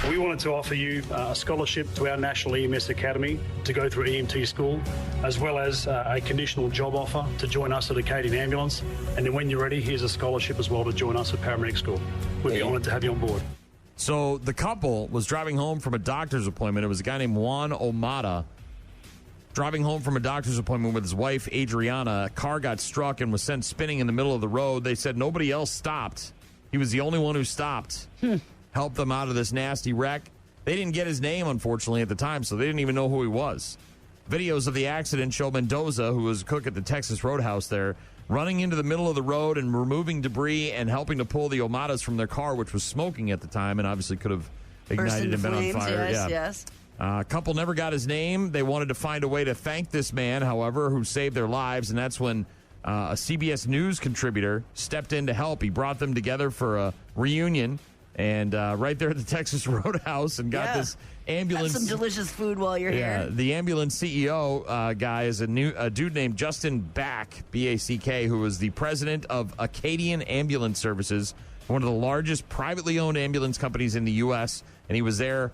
[SPEAKER 26] We wanted to offer you a scholarship to our National EMS Academy to go through EMT school, as well as a conditional job offer to join us at Acadian Ambulance. And then when you're ready, here's a scholarship as well to join us at paramedic school. We'd be honored to have you on board.
[SPEAKER 2] So the couple was driving home from a doctor's appointment. It was a guy named Juan Omada. Driving home from a doctor's appointment with his wife, Adriana, a car got struck and was sent spinning in the middle of the road. They said nobody else stopped. He was the only one who stopped. Helped them out of this nasty wreck. They didn't get his name, unfortunately, at the time, so they didn't even know who he was. Videos of the accident show Mendoza, who was a cook at the Texas Roadhouse there, running into the middle of the road and removing debris and helping to pull the Omadas from their car, which was smoking at the time and obviously could have ignited and been on fire.
[SPEAKER 3] Yes.
[SPEAKER 2] A couple never got his name. They wanted to find a way to thank this man, however, who saved their lives, and that's when a CBS News contributor stepped in to help. He brought them together for a reunion, and right there at the Texas Roadhouse, and got this ambulance.
[SPEAKER 3] Have some delicious food while you're
[SPEAKER 2] Yeah,
[SPEAKER 3] here.
[SPEAKER 2] the ambulance CEO guy is a dude named Justin Back, B-A-C-K, who is the president of Acadian Ambulance Services, one of the largest privately owned ambulance companies in the U.S., and he was there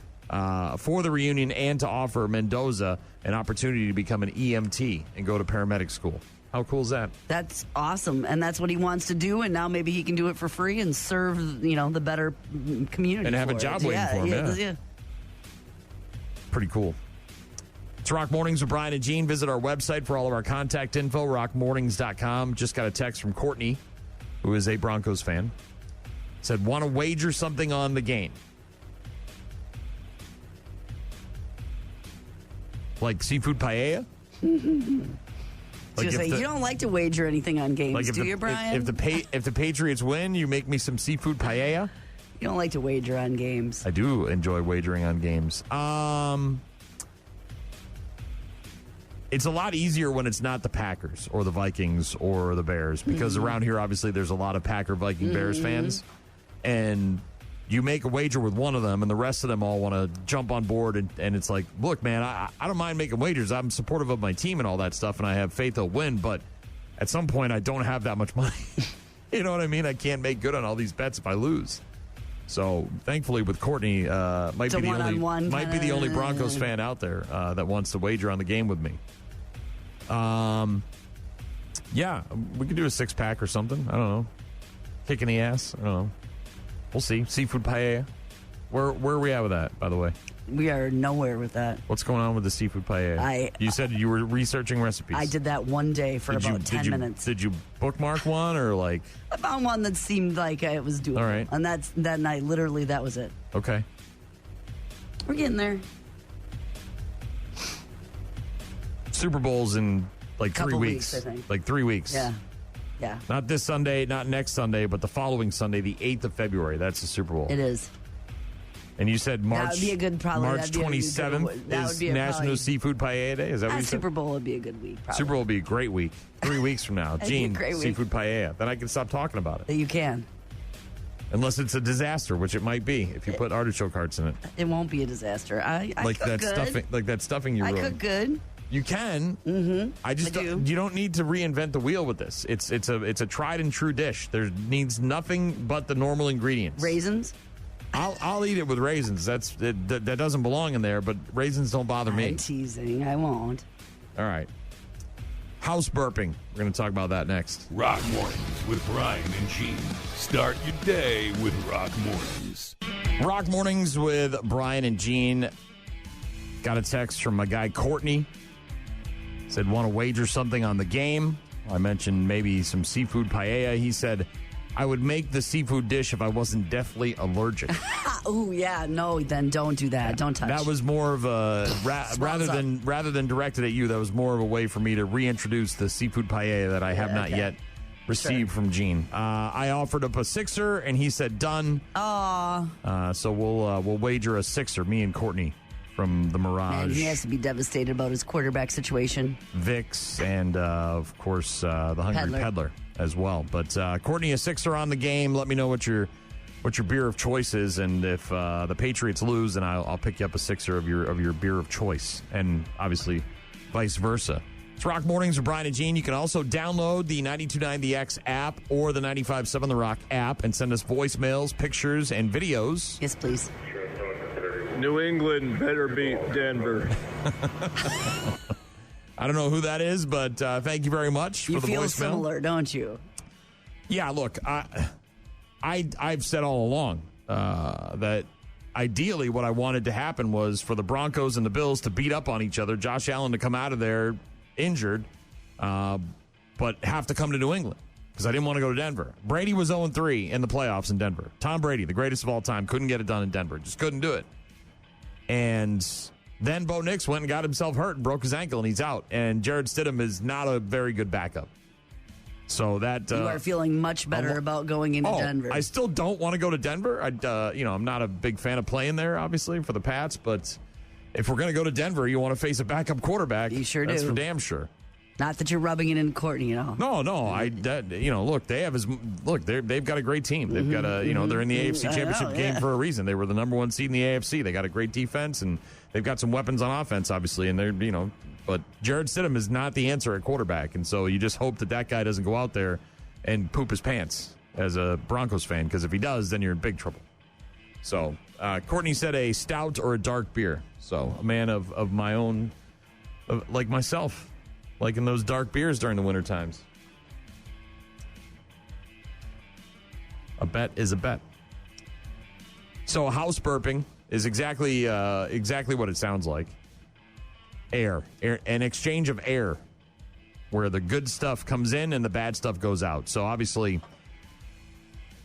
[SPEAKER 2] for the reunion and to offer Mendoza an opportunity to become an EMT and go to paramedic school. How cool is that?
[SPEAKER 3] That's awesome, and that's what he wants to do, and now maybe he can do it for free and serve, the better community.
[SPEAKER 2] And have a
[SPEAKER 3] for
[SPEAKER 2] job
[SPEAKER 3] it.
[SPEAKER 2] waiting for him, yeah. Pretty cool. It's Rock Mornings with Brian and Gene. Visit our website for all of our contact info, rockmornings.com. Just got a text from Courtney, who is a Broncos fan. Said, want to wager something on the game. Like seafood paella?
[SPEAKER 3] Like you don't like to wager anything on games,
[SPEAKER 2] like
[SPEAKER 3] do you, Brian?
[SPEAKER 2] If the Patriots win, you make me some seafood paella?
[SPEAKER 3] You don't like to wager on games.
[SPEAKER 2] I do enjoy wagering on games. It's a lot easier when it's not the Packers or the Vikings or the Bears, because around here, obviously, there's a lot of Packer, Viking, Bears fans. And you make a wager with one of them, and the rest of them all want to jump on board. And it's like, look, man, I don't mind making wagers. I'm supportive of my team and all that stuff, and I have faith they'll win. But at some point, I don't have that much money. You know what I mean? I can't make good on all these bets if I lose. So thankfully, with Courtney, might be the only Broncos fan out there that wants to wager on the game with me. Yeah, we could do a 6-pack or something. I don't know. Kick in the ass. I don't know. We'll see. Seafood paella. Where are we at with that, by the way?
[SPEAKER 3] We are nowhere with that.
[SPEAKER 2] What's going on with the seafood paella? You said you were researching recipes.
[SPEAKER 3] I did that one day for about 10 minutes.
[SPEAKER 2] Did you bookmark one or like?
[SPEAKER 3] I found one that seemed like it was doable.
[SPEAKER 2] All right.
[SPEAKER 3] And that night, literally, that was it.
[SPEAKER 2] Okay.
[SPEAKER 3] We're getting there.
[SPEAKER 2] Super Bowl's in like 3 weeks.
[SPEAKER 3] I think.
[SPEAKER 2] Like 3 weeks.
[SPEAKER 3] Yeah. Yeah.
[SPEAKER 2] Not this Sunday, not next Sunday, but the following Sunday, the 8th of February. That's the Super Bowl.
[SPEAKER 3] It is.
[SPEAKER 2] And you said March.
[SPEAKER 3] That would be a good, probably.
[SPEAKER 2] March 27th is National Seafood Paella Day. Is that what you said?
[SPEAKER 3] Super Bowl would be a good week. Probably.
[SPEAKER 2] Super Bowl would be a great week. 3 weeks from now, Gene, seafood paella. Then I can stop talking about it.
[SPEAKER 3] You can.
[SPEAKER 2] Unless it's a disaster, which it might be if you put artichoke hearts in it.
[SPEAKER 3] It won't be a disaster. I
[SPEAKER 2] like
[SPEAKER 3] cook
[SPEAKER 2] that
[SPEAKER 3] good.
[SPEAKER 2] stuffing. Like that stuffing you ruined.
[SPEAKER 3] I cook good.
[SPEAKER 2] You can.
[SPEAKER 3] Mm-hmm.
[SPEAKER 2] I just you don't need to reinvent the wheel with this. It's a tried and true dish. There needs nothing but the normal ingredients.
[SPEAKER 3] Raisins.
[SPEAKER 2] I'll eat it with raisins. That doesn't belong in there, but raisins don't bother me.
[SPEAKER 3] I'm teasing. I won't.
[SPEAKER 2] All right. House burping. We're going to talk about that next.
[SPEAKER 5] Rock Mornings with Brian and Gene. Start your day with Rock Mornings.
[SPEAKER 2] Rock Mornings with Brian and Gene. Got a text from my guy Courtney. Said, want to wager something on the game? I mentioned maybe some seafood paella. He said, I would make the seafood dish if I wasn't deathly allergic.
[SPEAKER 3] Oh, yeah. No, then don't do that. Don't touch.
[SPEAKER 2] That was more of a, rather than directed at you, that was more of a way for me to reintroduce the seafood paella that I have not yet received from Gene. I offered up a sixer, and he said done.
[SPEAKER 3] Aw.
[SPEAKER 2] So we'll wager a sixer, me and Courtney from the Mirage.
[SPEAKER 3] Man, he has to be devastated about his quarterback situation.
[SPEAKER 2] Vicks, and of course the Hungry Peddler as well. But Courtney, a sixer on the game. Let me know what your beer of choice is, and if the Patriots lose, then I'll pick you up a sixer of your beer of choice, and obviously vice versa. It's Rock Mornings with Brian and Gene. You can also download the 92.9 The X app or the 95.7 The Rock app and send us voicemails, pictures, and videos.
[SPEAKER 3] Yes, please.
[SPEAKER 6] New England better beat Denver.
[SPEAKER 2] I don't know who that is, but thank you very much for the voicemail.
[SPEAKER 3] You feel similar, don't you?
[SPEAKER 2] Yeah, look, I've said all along that ideally what I wanted to happen was for the Broncos and the Bills to beat up on each other, Josh Allen to come out of there injured, but have to come to New England because I didn't want to go to Denver. Brady was 0-3 in the playoffs in Denver. Tom Brady, the greatest of all time, couldn't get it done in Denver. Just couldn't do it. And then Bo Nix went and got himself hurt and broke his ankle, and he's out. And Jared Stidham is not a very good backup. So that
[SPEAKER 3] you are feeling much better about going into Denver.
[SPEAKER 2] I still don't want to go to Denver. I'm not a big fan of playing there, obviously, for the Pats. But if we're going to go to Denver, you want to face a backup quarterback.
[SPEAKER 3] You sure do.
[SPEAKER 2] That's for damn sure.
[SPEAKER 3] Not that you're rubbing it in Courtney, you know.
[SPEAKER 2] No. Look, they've got a great team. They've got they're in the AFC Championship game for a reason. They were the number 1 seed in the AFC. They got a great defense, and they've got some weapons on offense, obviously. And they're, but Jared Stidham is not the answer at quarterback, and so you just hope that guy doesn't go out there and poop his pants as a Broncos fan, because if he does, then you're in big trouble. So Courtney said a stout or a dark beer. So a man of my own, like myself. Like in those dark beers during the winter times. A bet is a bet. So house burping is exactly what it sounds like. Air, an exchange of air, where the good stuff comes in and the bad stuff goes out. So obviously,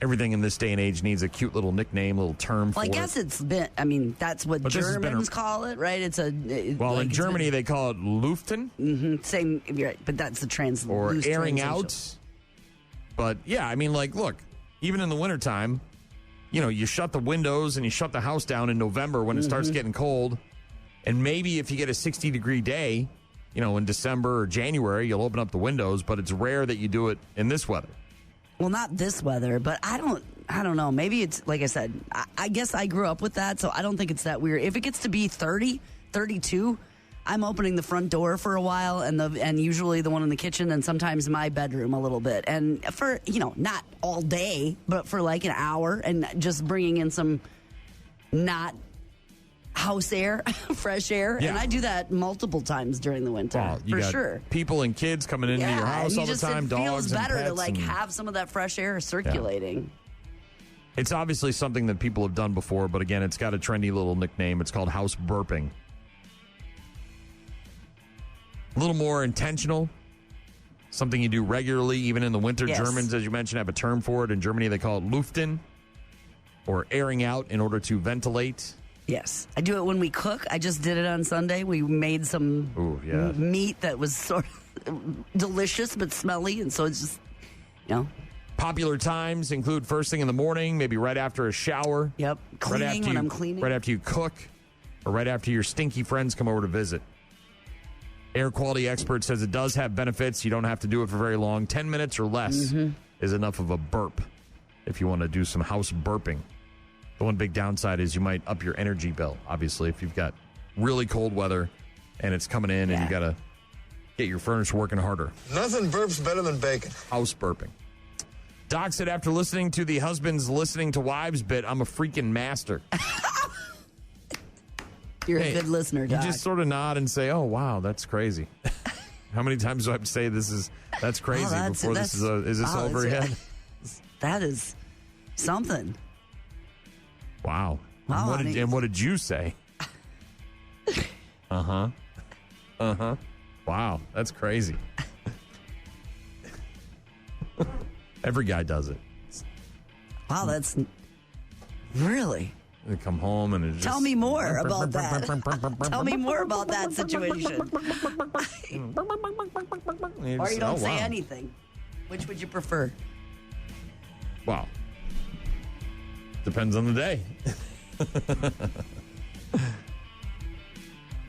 [SPEAKER 2] everything in this day and age needs a cute little nickname, little term for it.
[SPEAKER 3] I guess it's been, that's what Germans call it, right?
[SPEAKER 2] In Germany, they call it Luften.
[SPEAKER 3] Mm-hmm, same, right, but that's the
[SPEAKER 2] or airing out. But yeah, look, even in the wintertime, you shut the windows and you shut the house down in November when it starts getting cold. And maybe if you get a 60-degree day, in December or January, you'll open up the windows, but it's rare that you do it in this weather.
[SPEAKER 3] Well, not this weather, but I don't know. Maybe it's, like I said, I guess I grew up with that, so I don't think it's that weird. If it gets to be 30, 32, I'm opening the front door for a while and usually the one in the kitchen and sometimes my bedroom a little bit. And for, not all day, but for like an hour and just bringing in some not house air, fresh air. Yeah. And I do that multiple times during the winter, for sure.
[SPEAKER 2] People and kids coming into your house all the time, dogs and pets. It feels better
[SPEAKER 3] to have some of that fresh air circulating.
[SPEAKER 2] Yeah. It's obviously something that people have done before, but again, it's got a trendy little nickname. It's called house burping. A little more intentional. Something you do regularly, even in the winter. Yes. Germans, as you mentioned, have a term for it. In Germany, they call it Luften, or airing out in order to ventilate.
[SPEAKER 3] Yes. I do it when we cook. I just did it on Sunday. We made some meat that was sort of delicious but smelly, and so it's just,
[SPEAKER 2] Popular times include first thing in the morning, maybe right after a shower.
[SPEAKER 3] Yep. Cleaning when I'm cleaning.
[SPEAKER 2] Right after you cook, or right after your stinky friends come over to visit. Air quality expert says it does have benefits. You don't have to do it for very long. 10 minutes or less is enough of a burp if you want to do some house burping. The one big downside is you might up your energy bill, obviously, if you've got really cold weather and it's coming in and you got to get your furnace working harder.
[SPEAKER 21] Nothing burps better than bacon.
[SPEAKER 2] House burping. Doc said after listening to the husbands listening to wives bit, I'm a freaking master.
[SPEAKER 3] You're a good listener, Doc.
[SPEAKER 2] You just sort of nod and say, oh, wow, that's crazy. How many times do I have to say that's crazy before this is this over yet?
[SPEAKER 3] That is something.
[SPEAKER 2] Wow. And what did you say? Uh-huh. Wow, that's crazy. Every guy does it.
[SPEAKER 3] Wow, that's really...
[SPEAKER 2] They come home and it just...
[SPEAKER 3] Tell me more about that. Tell me more about that situation. Or you don't say anything. Which would you prefer?
[SPEAKER 2] Wow. Depends on the day.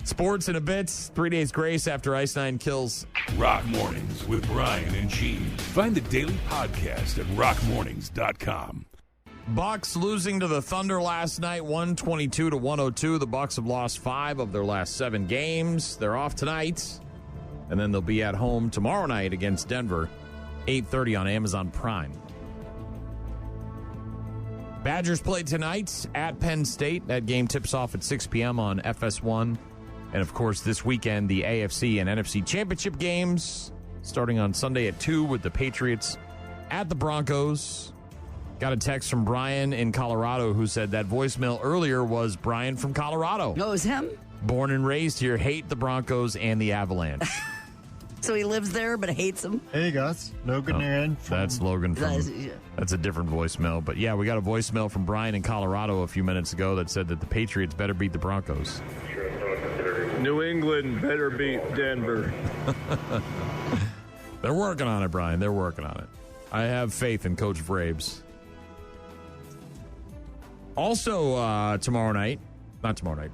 [SPEAKER 2] Sports in a bit. 3 days grace after Ice 9 kills.
[SPEAKER 5] Rock Mornings with Brian and Gene. Find the daily podcast at rockmornings.com.
[SPEAKER 2] Bucks losing to the Thunder last night, 122-102. The Bucks have lost 5 of their last 7 games. They're off tonight, and then they'll be at home tomorrow night against Denver, 8:30 on Amazon Prime. Badgers play tonight at Penn State. That game tips off at 6 p.m. on FS1. And, of course, this weekend, the AFC and NFC championship games starting on Sunday at 2 with the Patriots at the Broncos. Got a text from Brian in Colorado who said that voicemail earlier was Brian from Colorado.
[SPEAKER 3] Oh, it was him?
[SPEAKER 2] Born and raised here, hate the Broncos and the Avalanche.
[SPEAKER 3] So he lives there but hates them?
[SPEAKER 9] Hey, guys. Logan Aaron.
[SPEAKER 2] That's Logan from... That's a different voicemail. But, yeah, we got a voicemail from Brian in Colorado a few minutes ago that said that the Patriots better beat the Broncos.
[SPEAKER 6] New England better beat Denver.
[SPEAKER 2] They're working on it, Brian. They're working on it. I have faith in Coach Vrabes. Also, tomorrow night, Not tomorrow night.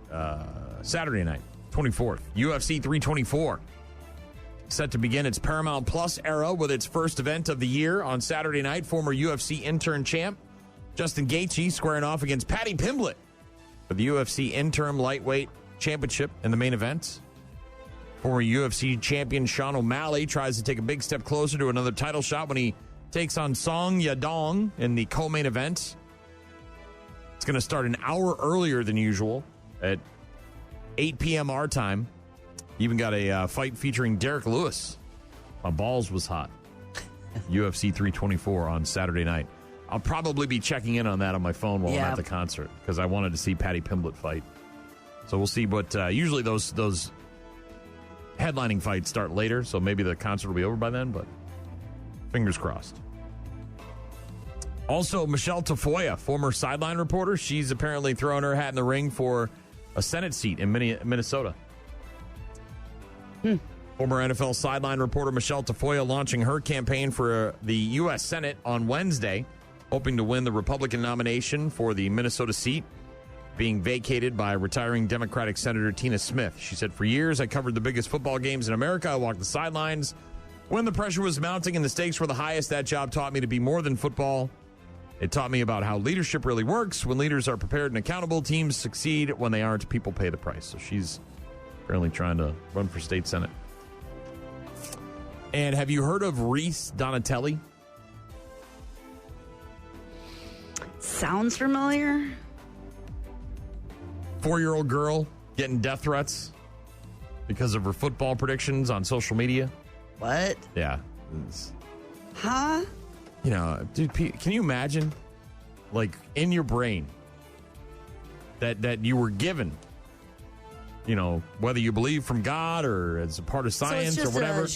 [SPEAKER 2] Saturday night, 24th. UFC 324. Set to begin its Paramount Plus era with its first event of the year on Saturday night. Former UFC intern champ Justin Gaethje squaring off against Paddy Pimblett for the UFC interim lightweight championship in the main event. Former UFC champion Sean O'Malley tries to take a big step closer to another title shot when he takes on Song Yadong in the co-main event. It's going to start an hour earlier than usual at 8 p.m. our time. Even got a fight featuring Derek Lewis. My balls was hot. UFC 324 on Saturday night. I'll probably be checking in on that on my phone while I'm at the concert because I wanted to see Paddy Pimblett fight. So we'll see. But usually those headlining fights start later, so maybe the concert will be over by then, but fingers crossed. Also, Michelle Tafoya, former sideline reporter, she's apparently throwing her hat in the ring for a Senate seat in Minnesota. Former NFL sideline reporter Michelle Tafoya launching her campaign for the U.S. Senate on Wednesday, hoping to win the Republican nomination for the Minnesota seat, being vacated by retiring Democratic Senator Tina Smith. She said, "For years, I covered the biggest football games in America. I walked the sidelines. When the pressure was mounting and the stakes were the highest, that job taught me to be more than football. It taught me about how leadership really works. When leaders are prepared and accountable, teams succeed. When they aren't, people pay the price." So she's apparently trying to run for state senate. And have you heard of Reese Donatelli?
[SPEAKER 3] Sounds familiar.
[SPEAKER 2] 4-year-old girl getting death threats because of her football predictions on social media.
[SPEAKER 3] What?
[SPEAKER 2] Yeah.
[SPEAKER 3] Huh?
[SPEAKER 2] You know, dude, can you imagine, like, in your brain that you were given, you know, whether you believe from God or as a part of science
[SPEAKER 3] so it's just
[SPEAKER 2] or whatever.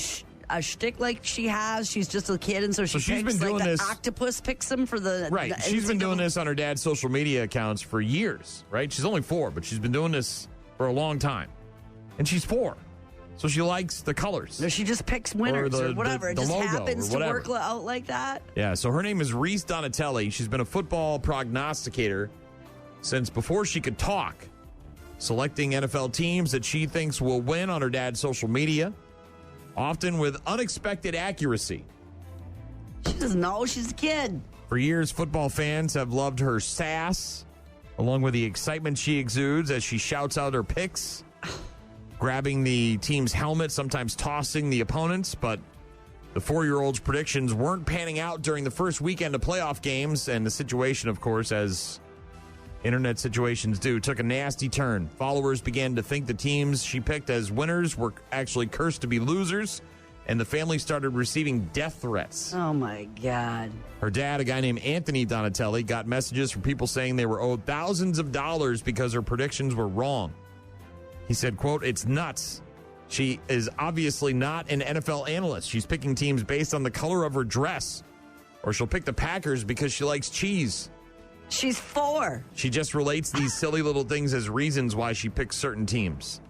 [SPEAKER 3] A shtick like she has. She's just a kid, and so she's
[SPEAKER 2] been doing
[SPEAKER 3] like
[SPEAKER 2] this.
[SPEAKER 3] The octopus picks him for the
[SPEAKER 2] Right. She's been doing this on her dad's social media accounts for years, right? She's only 4, but she's been doing this for a long time. And she's 4. So she likes the colors.
[SPEAKER 3] No, she just picks winners or whatever. It just
[SPEAKER 2] logo
[SPEAKER 3] happens
[SPEAKER 2] or
[SPEAKER 3] to work out like that.
[SPEAKER 2] Yeah, so her name is Reese Donatelli. She's been a football prognosticator since before she could talk, selecting NFL teams that she thinks will win on her dad's social media, often with unexpected accuracy.
[SPEAKER 3] She doesn't know. She's a kid.
[SPEAKER 2] For years, football fans have loved her sass, along with the excitement she exudes as she shouts out her picks, grabbing the team's helmet, sometimes tossing the opponents. But the 4-year-old's predictions weren't panning out during the first weekend of playoff games, and the situation, of course, as internet situations do, took a nasty turn. Followers began to think the teams she picked as winners were actually cursed to be losers, and the family started receiving death threats.
[SPEAKER 3] Oh, my God.
[SPEAKER 2] Her dad, a guy named Anthony Donatelli, got messages from people saying they were owed thousands of dollars because her predictions were wrong. He said, quote, "It's nuts. She is obviously not an NFL analyst. She's picking teams based on the color of her dress, or she'll pick the Packers because she likes cheese.
[SPEAKER 3] She's 4.
[SPEAKER 2] She just relates these silly little things as reasons why she picks certain teams."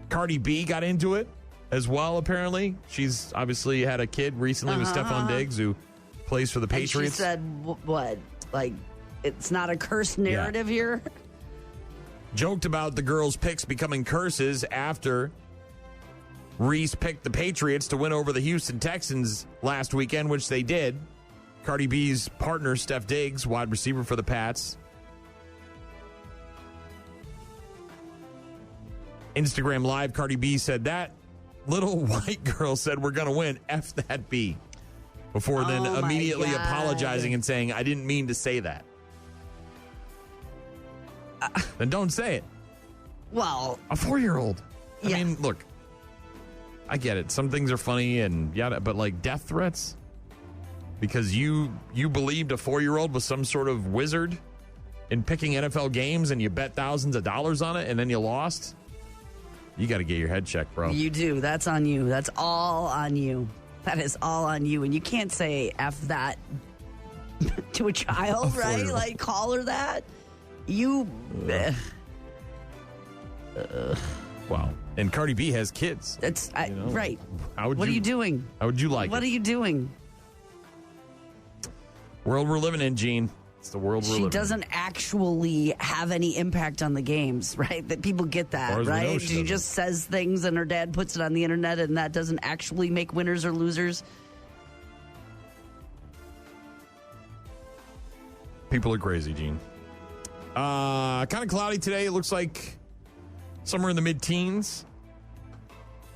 [SPEAKER 2] Cardi B got into it as well, apparently. She's obviously had a kid recently with Stephon Diggs, who plays for the Patriots.
[SPEAKER 3] And she said, what? Like, it's not a cursed narrative here?
[SPEAKER 2] Joked about the girls' picks becoming curses after Reese picked the Patriots to win over the Houston Texans last weekend, which they did. Cardi B's partner, Steph Diggs, wide receiver for the Pats. Instagram Live, Cardi B said, "That little white girl said we're going to win. F that B." Before then immediately apologizing and saying, "I didn't mean to say that." Then don't say it.
[SPEAKER 3] Well,
[SPEAKER 2] a 4-year-old. I mean, look, I get it. Some things are funny and yada, but like death threats because you believed a 4-year-old was some sort of wizard in picking NFL games and you bet thousands of dollars on it and then you lost. You got to get your head checked, bro.
[SPEAKER 3] You do. That's on you. That's all on you. That is all on you. And you can't say F that to a child, right? Like, call her that. You.
[SPEAKER 2] Wow. And Cardi B has kids.
[SPEAKER 3] That's right.
[SPEAKER 2] What
[SPEAKER 3] are you doing?
[SPEAKER 2] How would you like
[SPEAKER 3] What
[SPEAKER 2] it?
[SPEAKER 3] are you doing?
[SPEAKER 2] World we're living in, Gene. It's the world we're living
[SPEAKER 3] She
[SPEAKER 2] in.
[SPEAKER 3] doesn't actually have any impact on the games, right? That people get that, right? She just says things and her dad puts it on the internet and that doesn't actually make winners or losers.
[SPEAKER 2] People are crazy, Gene. Kind of cloudy today. It looks like somewhere in the mid-teens.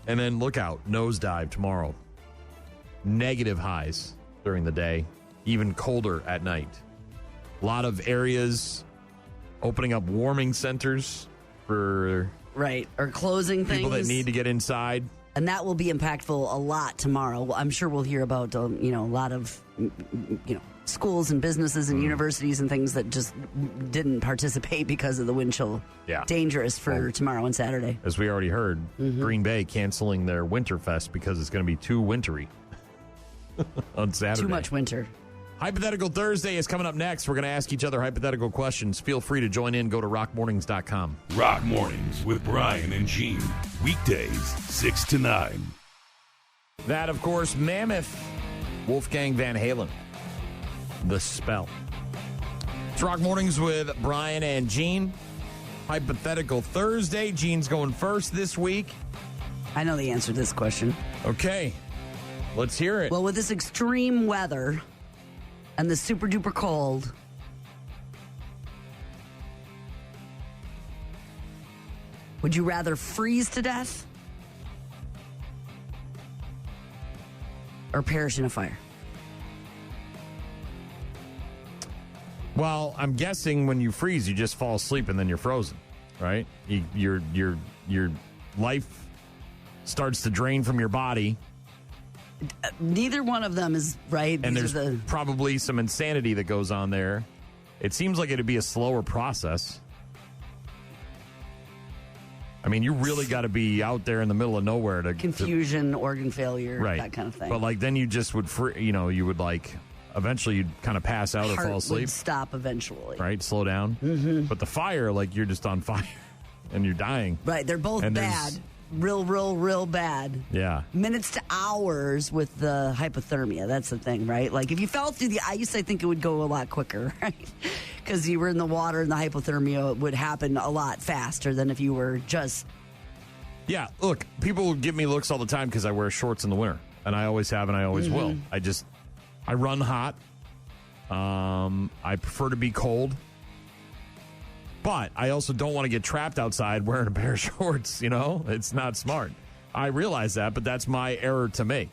[SPEAKER 2] And then look out, nosedive tomorrow. Negative highs during the day, even colder at night. A lot of areas opening up warming centers for
[SPEAKER 3] or closing
[SPEAKER 2] people
[SPEAKER 3] things
[SPEAKER 2] that need to get inside.
[SPEAKER 3] And that will be impactful a lot tomorrow. I'm sure we'll hear about a lot of schools and businesses and universities and things that just didn't participate because of the wind chill.
[SPEAKER 2] Yeah.
[SPEAKER 3] Dangerous for tomorrow and Saturday.
[SPEAKER 2] As we already heard, Green Bay canceling their Winterfest because it's going to be too wintry on Saturday.
[SPEAKER 3] Too much winter.
[SPEAKER 2] Hypothetical Thursday is coming up next. We're going to ask each other hypothetical questions. Feel free to join in. Go to rockmornings.com.
[SPEAKER 5] Rock Mornings with Brian and Gene. Weekdays, 6 to 9.
[SPEAKER 2] That, of course, Mammoth, Wolfgang Van Halen. The Spell. It's Rock Mornings with Brian and Gene. Hypothetical Thursday. Gene's going first this week.
[SPEAKER 3] I know the answer to this question.
[SPEAKER 2] Okay. Let's hear it.
[SPEAKER 3] Well, with this extreme weather and the super duper cold, would you rather freeze to death or perish in a fire?
[SPEAKER 2] Well, I'm guessing when you freeze, you just fall asleep and then you're frozen, right? Your life starts to drain from your body.
[SPEAKER 3] Neither one of them is right.
[SPEAKER 2] And there's probably some insanity that goes on there. It seems like it'd be a slower process. I mean, you really got to be out there in the middle of nowhere to
[SPEAKER 3] confusion, organ failure,
[SPEAKER 2] right,
[SPEAKER 3] that kind of thing.
[SPEAKER 2] But like then you just would, you would like eventually you'd kind of pass out
[SPEAKER 3] Heart
[SPEAKER 2] or fall asleep.
[SPEAKER 3] Would stop eventually,
[SPEAKER 2] right? Slow down. Mm-hmm. But the fire, like you're just on fire and you're dying.
[SPEAKER 3] Right? They're both bad. Real bad.
[SPEAKER 2] Yeah.
[SPEAKER 3] Minutes to hours with the hypothermia. That's the thing, right? Like if you fell through the ice, I think it would go a lot quicker, right? Because you were in the water and the hypothermia would happen a lot faster than if you were just...
[SPEAKER 2] Yeah, look, people give me looks all the time because I wear shorts in the winter. And I always have and I always will. I run hot. I prefer to be cold. But I also don't want to get trapped outside wearing a pair of shorts, It's not smart. I realize that, but that's my error to make.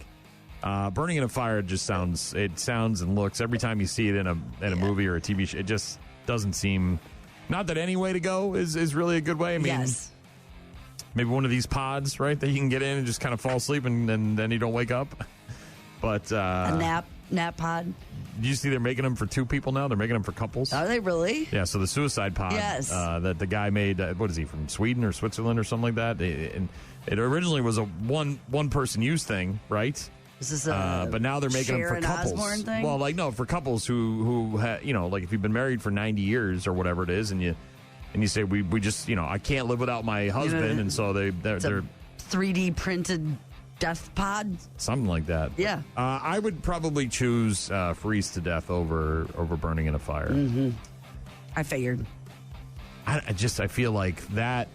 [SPEAKER 2] Burning in a fire just sounds and looks, every time you see it in a movie or a TV show, it just doesn't seem, not that any way to go is really a good way. I mean,
[SPEAKER 3] yes.
[SPEAKER 2] Maybe one of these pods, right, that you can get in and just kind of fall asleep and then you don't wake up. But
[SPEAKER 3] a nap pod.
[SPEAKER 2] Do you see they're making them for two people now? They're making them for couples.
[SPEAKER 3] Are they really?
[SPEAKER 2] Yeah, so the suicide pod that the guy made, what is he, from Sweden or Switzerland or something like that? It originally was a one-person use thing, right?
[SPEAKER 3] Is this
[SPEAKER 2] but now they're making them for couples.
[SPEAKER 3] Osborne thing?
[SPEAKER 2] Well, for couples who like if you've been married for 90 years or whatever it is, and you say, we just, I can't live without my husband, and so they're
[SPEAKER 3] 3D printed death pod?
[SPEAKER 2] Something like that.
[SPEAKER 3] Yeah.
[SPEAKER 2] I would probably choose freeze to death over burning in a fire.
[SPEAKER 3] Mm-hmm. I figured.
[SPEAKER 2] I feel like that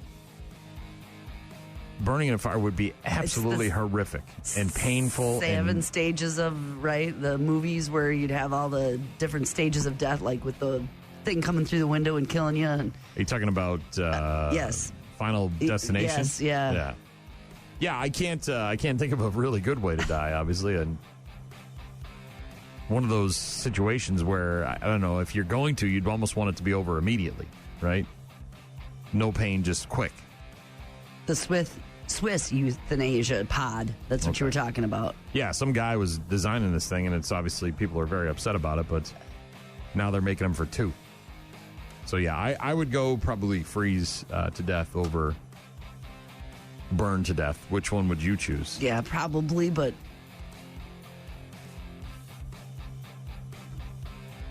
[SPEAKER 2] burning in a fire would be absolutely horrific and painful.
[SPEAKER 3] 7 stages of, the movies where you'd have all the different stages of death, like with the thing coming through the window and killing you. And,
[SPEAKER 2] are you talking about
[SPEAKER 3] yes,
[SPEAKER 2] Final Destination?
[SPEAKER 3] Yes, yeah.
[SPEAKER 2] Yeah, I can't think of a really good way to die, obviously. And one of those situations where, I don't know, if you're going to, you'd almost want it to be over immediately, right? No pain, just quick.
[SPEAKER 3] The Swiss euthanasia pod, that's what you were talking about.
[SPEAKER 2] Yeah, some guy was designing this thing, and it's obviously people are very upset about it, but now they're making them for 2. So, yeah, I would go probably freeze to death over burn to death. Which one would you choose?
[SPEAKER 3] Yeah, probably, but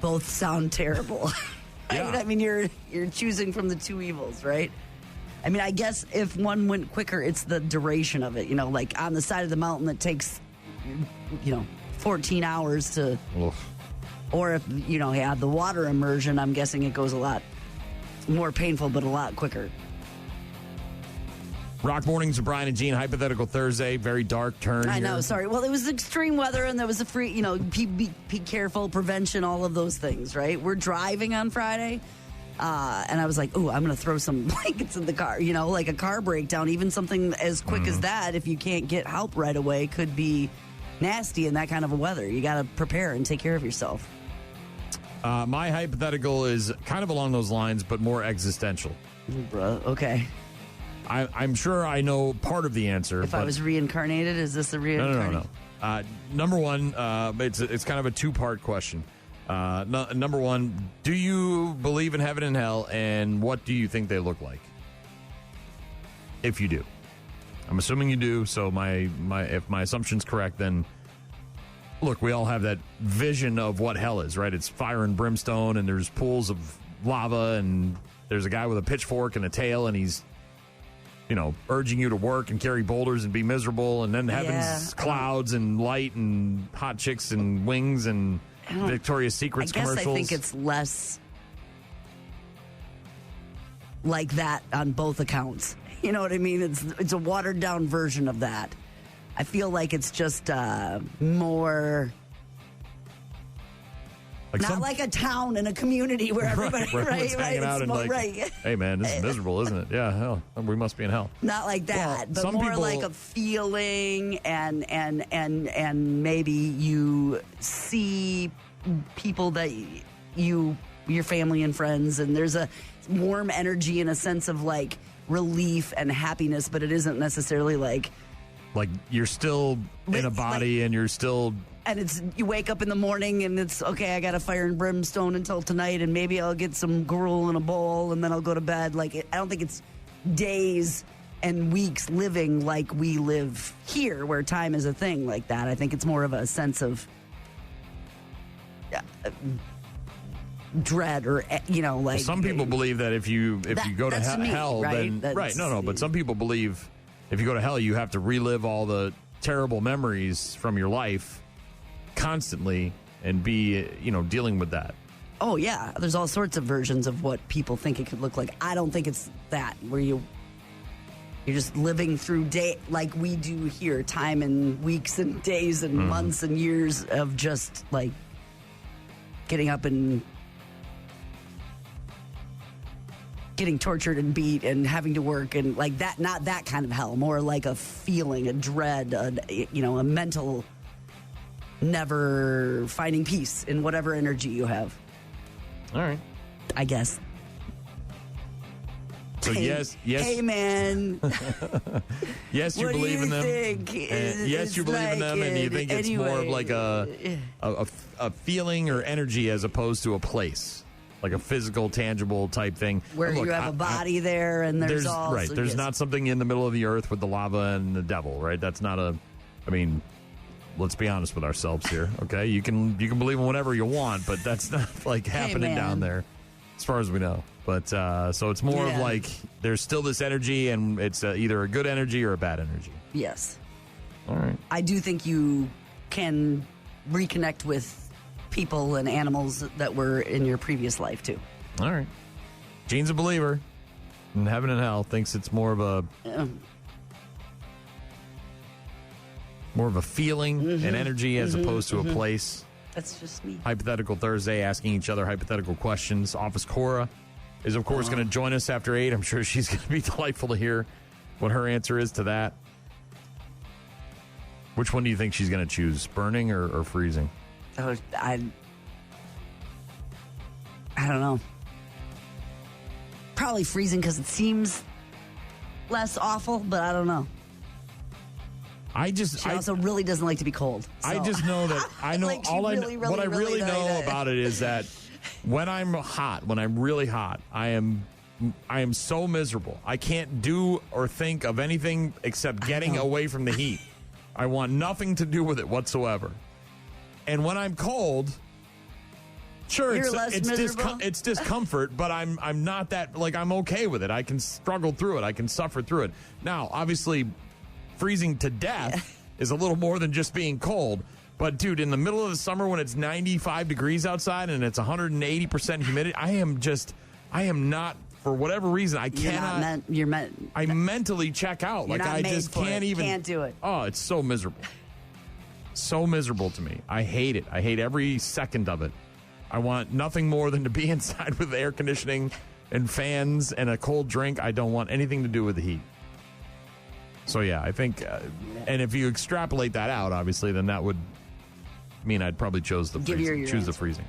[SPEAKER 3] both sound terrible.
[SPEAKER 2] Yeah.
[SPEAKER 3] I mean, you're choosing from the two evils, right? I mean, I guess if one went quicker, it's the duration of it. Like on the side of the mountain that takes, 14 hours to...
[SPEAKER 2] Oof.
[SPEAKER 3] Or if, you have the water immersion, I'm guessing it goes a lot more painful, but a lot quicker.
[SPEAKER 2] Rock Mornings with Brian and Gene, Hypothetical Thursday, very dark turn
[SPEAKER 3] I
[SPEAKER 2] here.
[SPEAKER 3] know, sorry. Well, it was extreme weather, and there was a free, be careful, prevention, all of those things, right? We're driving on Friday, and I was like, ooh, I'm going to throw some blankets in the car, like a car breakdown. Even something as quick as that, if you can't get help right away, could be nasty in that kind of a weather. You got to prepare and take care of yourself.
[SPEAKER 2] My hypothetical is kind of along those lines, but more existential.
[SPEAKER 3] Okay.
[SPEAKER 2] I'm sure I know part of the answer.
[SPEAKER 3] If I was reincarnated, is this a reincarnation?
[SPEAKER 2] No. Number one, it's kind of a two-part question. Number one, do you believe in heaven and hell, and what do you think they look like? If you do. I'm assuming you do, so if my assumption's correct, then look, we all have that vision of what hell is, right? It's fire and brimstone, and there's pools of lava, and there's a guy with a pitchfork and a tail, and he's urging you to work and carry boulders and be miserable, and then heaven's clouds and light and hot chicks and wings and Victoria's Secrets commercials.
[SPEAKER 3] I think it's less like that on both accounts. You know what I mean? It's a watered down version of that. I feel like it's just more... like a town and a community where everybody
[SPEAKER 2] hanging out and hey man, this is miserable, isn't it? Yeah, hell, we must be in hell.
[SPEAKER 3] Not like that, but more like a feeling, and maybe you see people that your family and friends, and there's a warm energy and a sense of like relief and happiness, but it isn't necessarily like you're still in a body and you're still. And you wake up in the morning and it's, okay, I got a fire and brimstone until tonight, and maybe I'll get some gruel in a bowl and then I'll go to bed. I don't think it's days and weeks living like we live here, where time is a thing like that. I think it's more of a sense of dread, or
[SPEAKER 2] some people believe that if you go to hell,
[SPEAKER 3] right?
[SPEAKER 2] then but some people believe if you go to hell, you have to relive all the terrible memories from your life constantly and be dealing with that.
[SPEAKER 3] Oh yeah, there's all sorts of versions of what people think it could look like. I don't think it's that, where you're just living through day like we do here, time and weeks and days and months and years of just like getting up and getting tortured and beat and having to work and like that. Not that kind of hell, more like a feeling, a dread, a mental, never finding peace in whatever energy you have.
[SPEAKER 2] All right.
[SPEAKER 3] I guess.
[SPEAKER 2] So yes.
[SPEAKER 3] Hey, man.
[SPEAKER 2] Yes, you believe in them. Yes, you believe in them, and you think it's more of like a feeling or energy as opposed to a place, like a physical, tangible type thing.
[SPEAKER 3] Where you have a body there, and there's all
[SPEAKER 2] right. There's not something in the middle of the earth with the lava and the devil, right? That's not a. I mean, let's be honest with ourselves here, okay? You can believe in whatever you want, but that's not like happening down there, as far as we know. But so it's more of like there's still this energy, and it's either a good energy or a bad energy.
[SPEAKER 3] Yes.
[SPEAKER 2] All right.
[SPEAKER 3] I do think you can reconnect with people and animals that were in your previous life too.
[SPEAKER 2] All right. Gene's a believer in heaven and hell. Thinks it's more of a feeling and energy as opposed to a place.
[SPEAKER 3] That's just me.
[SPEAKER 2] Hypothetical Thursday, asking each other hypothetical questions. Office Cora is, of course, going to join us after 8. I'm sure she's going to be delightful to hear what her answer is to that. Which one do you think she's going to choose, burning or freezing?
[SPEAKER 3] Oh, I don't know. Probably freezing because it seems less awful, but I don't know. She also really doesn't like to be cold. So.
[SPEAKER 2] I just know that I know
[SPEAKER 3] like
[SPEAKER 2] all
[SPEAKER 3] really,
[SPEAKER 2] what I really know about it is that when I'm really hot, I am so miserable. I can't do or think of anything except getting away from the heat. I want nothing to do with it whatsoever. And when I'm cold, sure, it's discomfort, but I'm not that, like, I'm okay with it. I can struggle through it. I can suffer through it. Now, obviously, freezing to death is a little more than just being cold, But, dude, in the middle of the summer when it's 95 degrees outside and it's 180% humidity, I am not, for whatever reason, I cannot. I mentally check out.
[SPEAKER 3] You're
[SPEAKER 2] like,
[SPEAKER 3] not
[SPEAKER 2] I
[SPEAKER 3] made
[SPEAKER 2] just
[SPEAKER 3] for
[SPEAKER 2] can't
[SPEAKER 3] it.
[SPEAKER 2] even.
[SPEAKER 3] Can't do it.
[SPEAKER 2] Oh, it's so miserable. So miserable to me. I hate it. I hate every second of it. I want nothing more than to be inside with air conditioning and fans and a cold drink. I don't want anything to do with the heat. So, yeah, I think, and if you extrapolate that out, obviously, then that would mean I'd probably choose the freezing.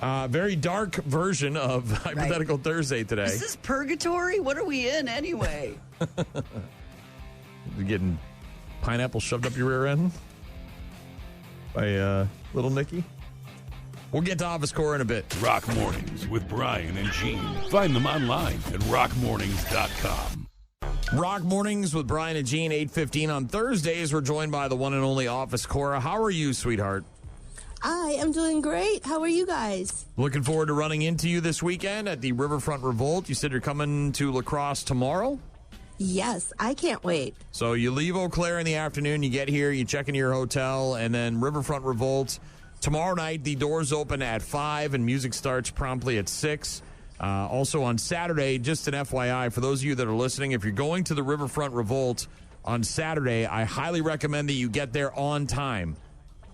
[SPEAKER 2] Very dark version of Hypothetical Thursday today.
[SPEAKER 3] Is this purgatory? What are we in anyway?
[SPEAKER 2] You're getting pineapple shoved up your rear end by little Nicky. We'll get to Office Core in a bit.
[SPEAKER 5] Rock Mornings with Brian and Gene. Find them online at rockmornings.com.
[SPEAKER 2] Rock Mornings with Brian and Gene, 8:15 on Thursdays. We're joined by the one and only Office Cora. How are you, sweetheart?
[SPEAKER 10] I am doing great. How are you guys?
[SPEAKER 2] Looking forward to running into you this weekend at the Riverfront Revolt. You said you're coming to La Crosse tomorrow?
[SPEAKER 10] Yes, I can't wait.
[SPEAKER 2] So you leave Eau Claire in the afternoon, you get here, you check into your hotel, and then Riverfront Revolt. Tomorrow night, the doors open at 5 and music starts promptly at 6. Also on Saturday, just an FYI, for those of you that are listening, if you're going to the Riverfront Revolt on Saturday, I highly recommend that you get there on time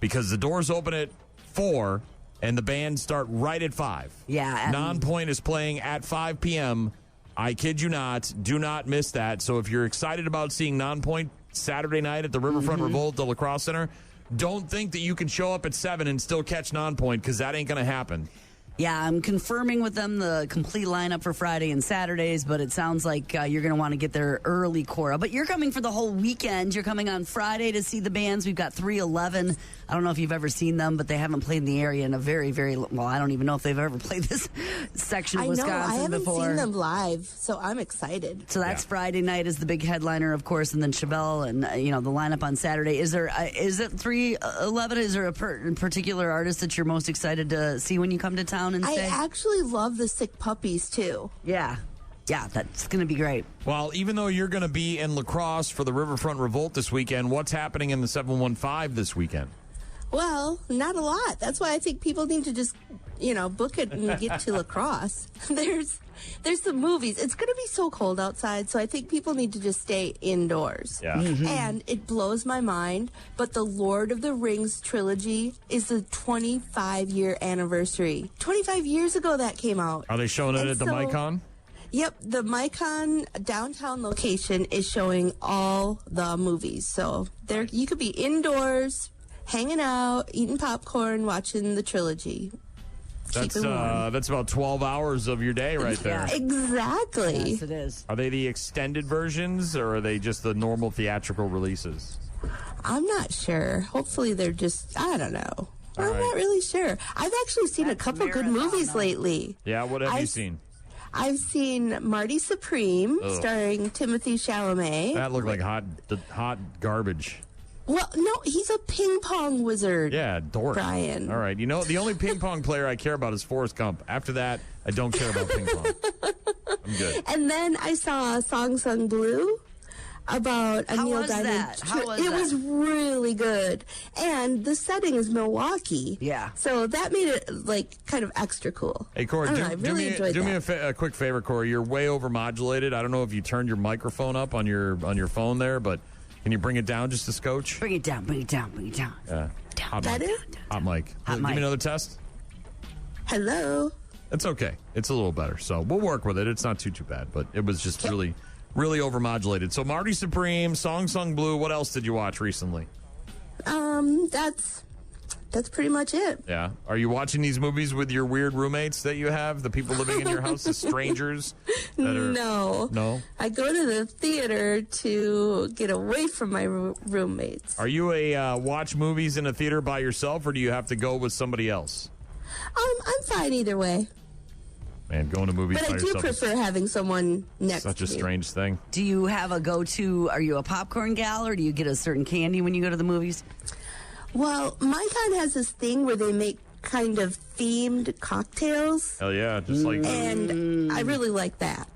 [SPEAKER 2] because the doors open at 4 and the bands start right at 5.
[SPEAKER 3] Yeah.
[SPEAKER 2] Non-Point is playing at 5 p.m. I kid you not. Do not miss that. So if you're excited about seeing Non-Point Saturday night at the Riverfront Revolt, the La Crosse Center, don't think that you can show up at 7 and still catch Non-Point because that ain't going to happen.
[SPEAKER 3] Yeah, I'm confirming with them the complete lineup for Friday and Saturdays, but it sounds like you're going to want to get there early, Cora. But you're coming for the whole weekend. You're coming on Friday to see the bands. We've got 311. I don't know if you've ever seen them, but they haven't played in the area in a very, very well. I don't even know if they've ever played this section of Wisconsin before.
[SPEAKER 10] I haven't seen them live, so I'm excited.
[SPEAKER 3] So that's Friday night is the big headliner, of course, and then Chevelle and the lineup on Saturday. Is it 311? Is there a particular artist that you're most excited to see when you come to town? And
[SPEAKER 10] I actually love the Sick Puppies, too.
[SPEAKER 3] Yeah, that's going to be great.
[SPEAKER 2] Well, even though you're going to be in La Crosse for the Riverfront Revolt this weekend, what's happening in the 715 this weekend?
[SPEAKER 10] Well, not a lot. That's why I think people need to just, book it and get to La Crosse. There's some movies. It's going to be so cold outside, so I think people need to just stay indoors.
[SPEAKER 2] Yeah.
[SPEAKER 3] Mm-hmm.
[SPEAKER 10] And it blows my mind, but the Lord of the Rings trilogy is the 25-year anniversary. 25 years ago that came out.
[SPEAKER 2] Are they showing it at the Micon?
[SPEAKER 10] Yep, the Micon downtown location is showing all the movies. So there, you could be indoors, hanging out, eating popcorn, watching the trilogy.
[SPEAKER 2] That's about 12 hours of your day right there.
[SPEAKER 10] Yeah, exactly.
[SPEAKER 3] Yes, it is.
[SPEAKER 2] Are they the extended versions, or are they just the normal theatrical releases?
[SPEAKER 10] I'm not sure. Hopefully they're just, I don't know. I'm not really sure. I've actually seen a couple good movies lately.
[SPEAKER 2] Yeah, what have you seen?
[SPEAKER 10] I've seen Marty Supreme, starring Timothy Chalamet.
[SPEAKER 2] That looked like hot garbage.
[SPEAKER 10] Well, no, he's a ping pong wizard.
[SPEAKER 2] Yeah, dork.
[SPEAKER 10] Brian.
[SPEAKER 2] All right. The only ping pong player I care about is Forrest Gump. After that, I don't care about ping pong. I'm good.
[SPEAKER 10] And then I saw Song Sung Blue about a Neil Diamond.
[SPEAKER 3] How was
[SPEAKER 10] it
[SPEAKER 3] that?
[SPEAKER 10] was really good. And the setting is Milwaukee.
[SPEAKER 3] Yeah.
[SPEAKER 10] So that made it, kind of extra cool.
[SPEAKER 2] Hey, Corey,
[SPEAKER 10] I really enjoyed that.
[SPEAKER 2] Do me a quick favor, Corey. You're way overmodulated. I don't know if you turned your microphone up on your phone there, but can you bring it down just a scotch?
[SPEAKER 3] Bring it down.
[SPEAKER 2] Yeah. Hot mic.
[SPEAKER 3] Hot
[SPEAKER 2] Give
[SPEAKER 3] mic.
[SPEAKER 2] me another test.
[SPEAKER 10] Hello.
[SPEAKER 2] It's okay. It's a little better. So we'll work with it. It's not too bad, but it was just really, really overmodulated. So Marty Supreme, Song Sung Blue. What else did you watch recently?
[SPEAKER 10] That's pretty much it.
[SPEAKER 2] Yeah. Are you watching these movies with your weird roommates that you have? The people living in your house, the strangers?
[SPEAKER 10] No.
[SPEAKER 2] No?
[SPEAKER 10] I go to the theater to get away from my roommates.
[SPEAKER 2] Are you a watch movies in a theater by yourself, or do you have to go with somebody else?
[SPEAKER 10] I'm fine either way.
[SPEAKER 2] Man, going to movies
[SPEAKER 10] But
[SPEAKER 2] by
[SPEAKER 10] I do
[SPEAKER 2] yourself
[SPEAKER 10] prefer having someone next to me.
[SPEAKER 2] such a strange thing.
[SPEAKER 3] Do you have a go-to? Are you a popcorn gal, or do you get a certain candy when you go to the movies?
[SPEAKER 10] Well, Micon has this thing where they make kind of themed cocktails.
[SPEAKER 2] Hell yeah, just like...
[SPEAKER 10] And I really like that.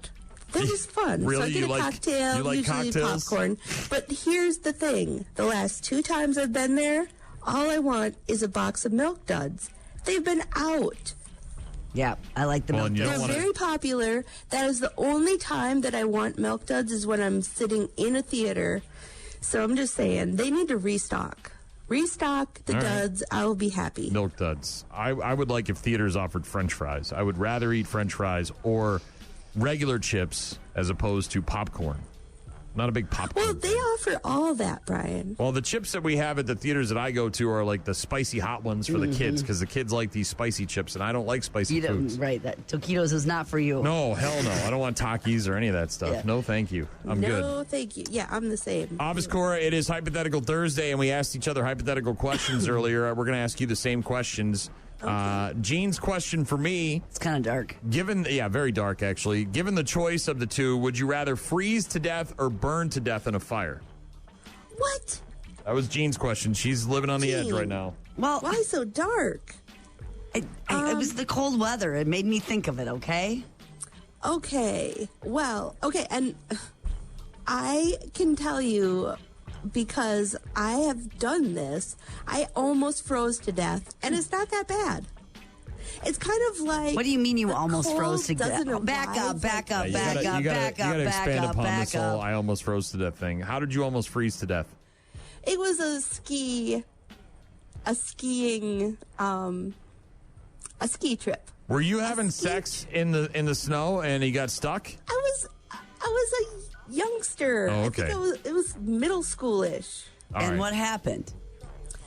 [SPEAKER 10] That is fun.
[SPEAKER 2] Really?
[SPEAKER 10] So I get a cocktail,
[SPEAKER 2] you like
[SPEAKER 10] usually
[SPEAKER 2] cocktails?
[SPEAKER 10] popcorn. But here's the thing. The last 2 times I've been there, all I want is a box of Milk Duds. They've been out.
[SPEAKER 3] Yeah, I like the Milk Duds.
[SPEAKER 10] They're very popular. That is the only time that I want Milk Duds is when I'm sitting in a theater. So I'm just saying, they need to restock. Restock the duds. I will be happy.
[SPEAKER 2] Milk Duds. I would like if theaters offered French fries. I would rather eat French fries or regular chips as opposed to popcorn. Not a big popcorn.
[SPEAKER 10] Well, they offer all that, Brian.
[SPEAKER 2] Well, the chips that we have at the theaters that I go to are like the spicy hot ones for the kids because the kids like these spicy chips, and I don't like spicy foods.
[SPEAKER 3] Right, that Toquitos is not for you.
[SPEAKER 2] No, hell no. I don't want Takis or any of that stuff.
[SPEAKER 10] Yeah.
[SPEAKER 2] No, thank you. I'm good.
[SPEAKER 10] No, thank you. Yeah, I'm the same.
[SPEAKER 2] Cora, it is Hypothetical Thursday, and we asked each other hypothetical questions earlier. We're going to ask you the same questions. Okay. Jean's question for me.
[SPEAKER 3] It's kind of dark.
[SPEAKER 2] Very dark, actually. Given the choice of the two, would you rather freeze to death or burn to death in a fire?
[SPEAKER 10] What?
[SPEAKER 2] That was Jean's question. She's living on the edge right now.
[SPEAKER 3] Well,
[SPEAKER 10] why so dark?
[SPEAKER 3] It was the cold weather. It made me think of it, okay?
[SPEAKER 10] Okay. Well, okay. And I can tell you, because I have done this, I almost froze to death, and it's not that bad. It's kind of like...
[SPEAKER 3] What do you mean you almost froze to death? Back up.
[SPEAKER 2] You gotta expand upon this whole I almost froze to death thing. How did you almost freeze to death?
[SPEAKER 10] It was a ski trip.
[SPEAKER 2] Were you having sex in the snow and he got stuck?
[SPEAKER 10] I was a youngster.
[SPEAKER 2] Oh, okay.
[SPEAKER 10] I think it was middle schoolish.
[SPEAKER 3] And what happened?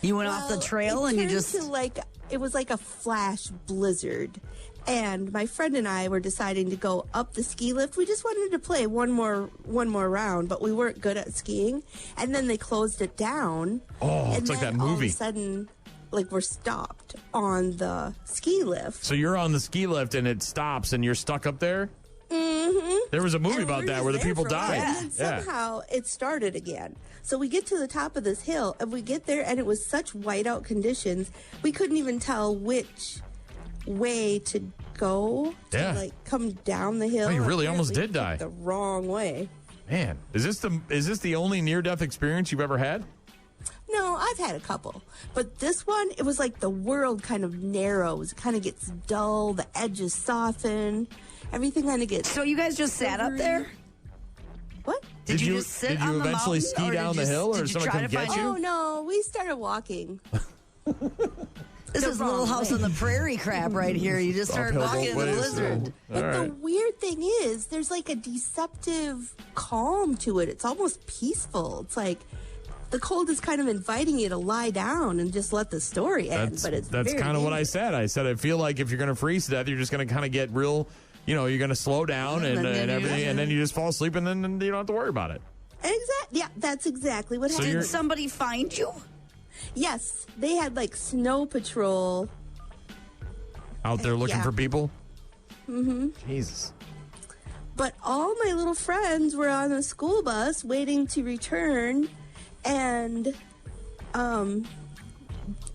[SPEAKER 3] You went off the trail and you just...
[SPEAKER 10] It was like a flash blizzard. And my friend and I were deciding to go up the ski lift. We just wanted to play one more round, but we weren't good at skiing. And then they closed it down.
[SPEAKER 2] Oh, it's like that movie.
[SPEAKER 10] All of a sudden, we're stopped on the ski lift.
[SPEAKER 2] So you're on the ski lift and it stops and you're stuck up there?
[SPEAKER 10] Mm-hmm.
[SPEAKER 2] There was a movie about that where the people died.
[SPEAKER 10] And then somehow it started again. So we get to the top of this hill, and we get there, and it was such whiteout conditions, we couldn't even tell which way to go to come down the hill.
[SPEAKER 2] Oh, you really almost did die.
[SPEAKER 10] The wrong way.
[SPEAKER 2] Man, is this the only near-death experience you've ever had?
[SPEAKER 10] No, I've had a couple. But this one, it was like the world kind of narrows. It kind of gets dull. The edges soften. Everything kind of gets...
[SPEAKER 3] So you guys just sat up there?
[SPEAKER 10] What?
[SPEAKER 3] Did you just sit on the mountain?
[SPEAKER 2] Did you eventually ski down the hill, or did someone come get you?
[SPEAKER 10] Oh, no. We started walking.
[SPEAKER 3] This is Little House on the Prairie crap right here. You just start walking in the blizzard.
[SPEAKER 10] But the weird thing is, there's like a deceptive calm to it. It's almost peaceful. It's like the cold is kind of inviting you to lie down and just let the story end.
[SPEAKER 2] That's kind of what I said. I said I feel like if you're going to freeze to death, you're just going to kind of get real... you're going to slow down and everything, and then you just fall asleep, and then you don't have to worry about it.
[SPEAKER 10] Exactly. Yeah, that's exactly what happened.
[SPEAKER 3] Did somebody find you?
[SPEAKER 10] Yes, they had snow patrol
[SPEAKER 2] out there looking for people.
[SPEAKER 10] Mm-hmm.
[SPEAKER 2] Jesus.
[SPEAKER 10] But all my little friends were on a school bus waiting to return, and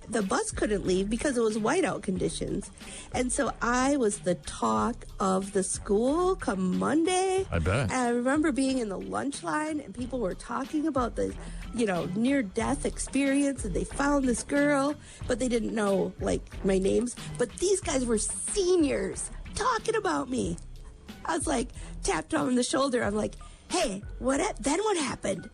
[SPEAKER 10] the bus couldn't leave because it was whiteout conditions. And so I was the talk of the school come Monday.
[SPEAKER 2] I bet.
[SPEAKER 10] And I remember being in the lunch line and people were talking about the, near-death experience, and they found this girl, but they didn't know, my names. But these guys were seniors talking about me. I was tapped on the shoulder. I'm like, hey, then what happened?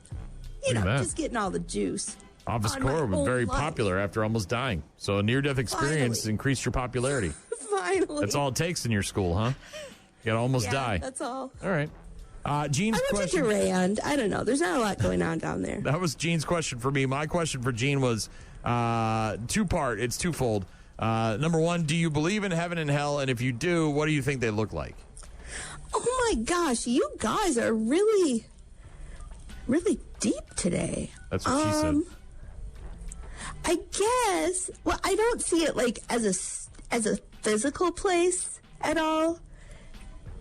[SPEAKER 10] Just getting all the juice.
[SPEAKER 2] Office Corps was very popular after almost dying. So a near-death experience increased your popularity.
[SPEAKER 10] Finally.
[SPEAKER 2] That's all it takes in your school, huh? You got to almost die.
[SPEAKER 10] That's all.
[SPEAKER 2] All right. Jean's question.
[SPEAKER 10] I went to Durand. I don't know. There's not a lot going on down there.
[SPEAKER 2] That was Jean's question for me. My question for Jean was two-part. It's twofold. Number one, do you believe in heaven and hell? And if you do, what do you think they look like?
[SPEAKER 10] Oh, my gosh. You guys are really, really deep today.
[SPEAKER 2] That's what she said.
[SPEAKER 10] I guess. Well, I don't see it as a physical place at all.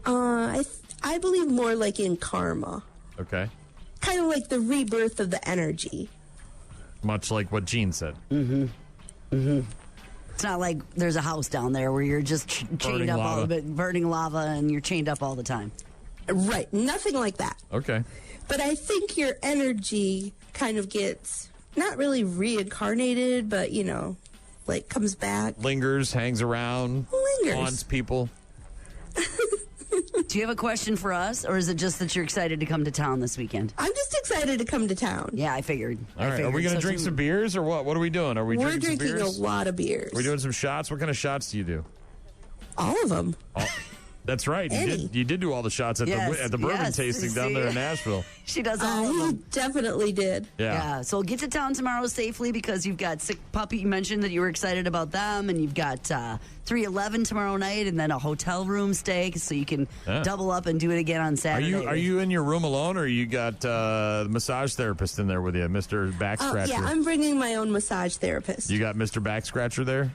[SPEAKER 10] I believe more in karma.
[SPEAKER 2] Okay.
[SPEAKER 10] Kind of like the rebirth of the energy.
[SPEAKER 2] Much like what Jean said.
[SPEAKER 3] Mm-hmm. Mm-hmm. It's not like there's a house down there where you're just chained up burning lava and you're chained up all the time.
[SPEAKER 10] Right. Nothing like that.
[SPEAKER 2] Okay.
[SPEAKER 10] But I think your energy kind of gets not really reincarnated, but, you know, like comes back.
[SPEAKER 2] Lingers, hangs around,
[SPEAKER 10] Lingers.
[SPEAKER 2] haunts people.
[SPEAKER 3] Do you have a question for us, or is it just that you're excited to come to town this weekend?
[SPEAKER 10] I'm just excited to come to town.
[SPEAKER 3] Yeah, I figured.
[SPEAKER 2] All right, are we going to drink some beers or what? What are we doing? Are we
[SPEAKER 10] We're
[SPEAKER 2] drinking some
[SPEAKER 10] drinking
[SPEAKER 2] beers?
[SPEAKER 10] a lot of beers.
[SPEAKER 2] Are we doing some shots? What kind of shots do you do?
[SPEAKER 10] All of them.
[SPEAKER 2] That's right. You did do all the shots at the bourbon tasting down there in Nashville.
[SPEAKER 3] She does all of them.
[SPEAKER 10] Definitely did.
[SPEAKER 2] Yeah.
[SPEAKER 3] So get to town tomorrow safely because you've got Sick Puppy. You mentioned that you were excited about them, and you've got 311 tomorrow night, and then a hotel room stay, so you can double up and do it again on Saturday.
[SPEAKER 2] Are you in your room alone, or you got the massage therapist in there with you, Mr. Back Scratcher?
[SPEAKER 10] Yeah, I'm bringing my own massage therapist.
[SPEAKER 2] You got Mr. Back Scratcher there?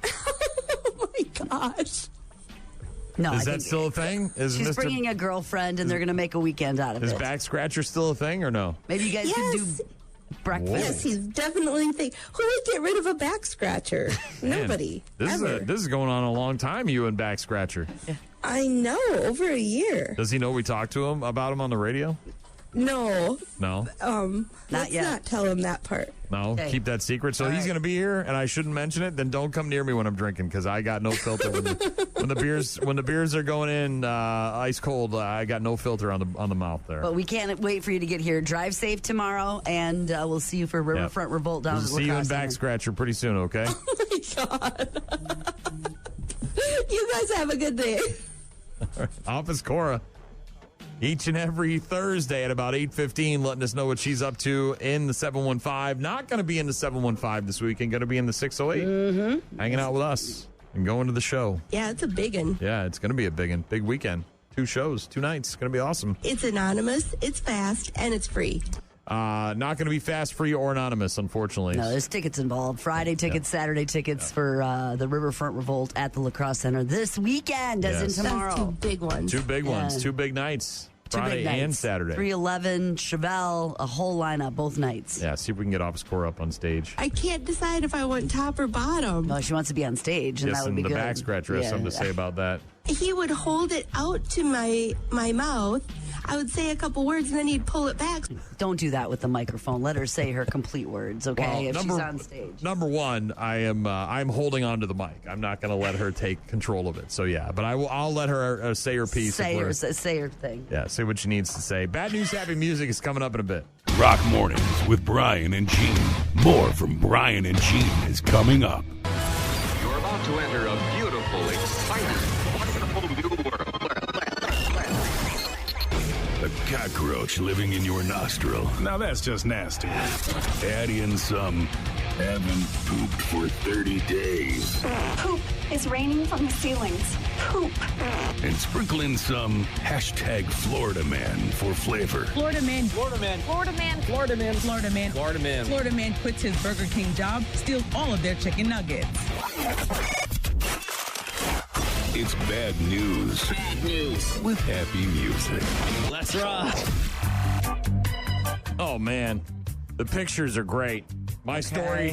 [SPEAKER 10] Oh my gosh.
[SPEAKER 3] No,
[SPEAKER 2] is that still a thing?
[SPEAKER 3] She's bringing a girlfriend, and they're going to make a weekend out of it.
[SPEAKER 2] Is Back Scratcher still a thing, or no?
[SPEAKER 3] Maybe you guys can do breakfast.
[SPEAKER 10] Yes, he's definitely a thing. Who would get rid of a back scratcher? Nobody.
[SPEAKER 2] This is going on a long time, you and Back Scratcher.
[SPEAKER 3] Yeah.
[SPEAKER 10] I know, over a year.
[SPEAKER 2] Does he know we talked to him about him on the radio?
[SPEAKER 10] No.
[SPEAKER 2] No?
[SPEAKER 10] Let's not tell him that part.
[SPEAKER 2] No,
[SPEAKER 10] Okay.
[SPEAKER 2] keep that secret. So he's going to be here, and I shouldn't mention it. Then don't come near me when I'm drinking, because I got no filter. When the beers are going in ice cold, I got no filter on the mouth there.
[SPEAKER 3] But we can't wait for you to get here. Drive safe tomorrow, and we'll see you for Riverfront Revolt down at
[SPEAKER 2] See you in
[SPEAKER 3] Lacrosse
[SPEAKER 2] Back
[SPEAKER 3] Center.
[SPEAKER 2] Scratcher pretty soon, okay?
[SPEAKER 10] Oh my God. You guys have a good day.
[SPEAKER 2] Office Cora. Each and every Thursday at about 8:15, letting us know what she's up to in the 715. Not going to be in the 715 this weekend. Going to be in the 608. Hanging out with us and going to the show.
[SPEAKER 10] Yeah, it's a big one.
[SPEAKER 2] Yeah, it's going to be a big one. Big weekend. 2 shows, 2 nights. It's going to be awesome.
[SPEAKER 10] It's anonymous, it's fast, and it's free.
[SPEAKER 2] Not going to be fast, free, or anonymous, unfortunately.
[SPEAKER 3] No, there's tickets involved. Friday tickets, Saturday tickets for the Riverfront Revolt at the Lacrosse Center this weekend, as in tomorrow.
[SPEAKER 10] That's 2 big ones.
[SPEAKER 2] 2 big ones. 2 big nights. Friday and Saturday.
[SPEAKER 3] 311, Chevelle, a whole lineup both nights.
[SPEAKER 2] Yeah, see if we can get Office Core up on stage.
[SPEAKER 10] I can't decide if I want top or bottom.
[SPEAKER 3] No, she wants to be on stage, and
[SPEAKER 2] Yes,
[SPEAKER 3] that would be
[SPEAKER 2] and the
[SPEAKER 3] good.
[SPEAKER 2] Back Scratcher has something to say about that.
[SPEAKER 10] He would hold it out to my mouth. I would say a couple words, and then he'd pull it back.
[SPEAKER 3] Don't do that with the microphone. Let her say her complete words, okay?
[SPEAKER 2] Well,
[SPEAKER 3] if she's on stage.
[SPEAKER 2] Number one, I'm holding on to the mic. I'm not going to let her take control of it. So yeah, but I'll let her say her piece.
[SPEAKER 3] Say her thing.
[SPEAKER 2] Yeah, say what she needs to say. Bad News Happy Music is coming up in a bit.
[SPEAKER 5] Rock Mornings with Brian and Gene. More from Brian and Gene is coming up.
[SPEAKER 11] You're about to enter a beautiful, exciting, wonderful new world.
[SPEAKER 5] A cockroach living in your nostril. Now that's just nasty. Add in some haven't pooped for 30 days.
[SPEAKER 8] Poop is raining from the ceilings. Poop.
[SPEAKER 5] And sprinkle in some hashtag Florida Man for flavor.
[SPEAKER 12] Florida man. Florida man.
[SPEAKER 8] Florida man.
[SPEAKER 12] Florida man. Florida man.
[SPEAKER 11] Florida man.
[SPEAKER 12] Florida man quits his Burger King job, steals all of their chicken nuggets.
[SPEAKER 5] It's bad news.
[SPEAKER 11] Bad news.
[SPEAKER 5] With happy music.
[SPEAKER 11] Let's rock.
[SPEAKER 2] Oh man, the pictures are great. My story,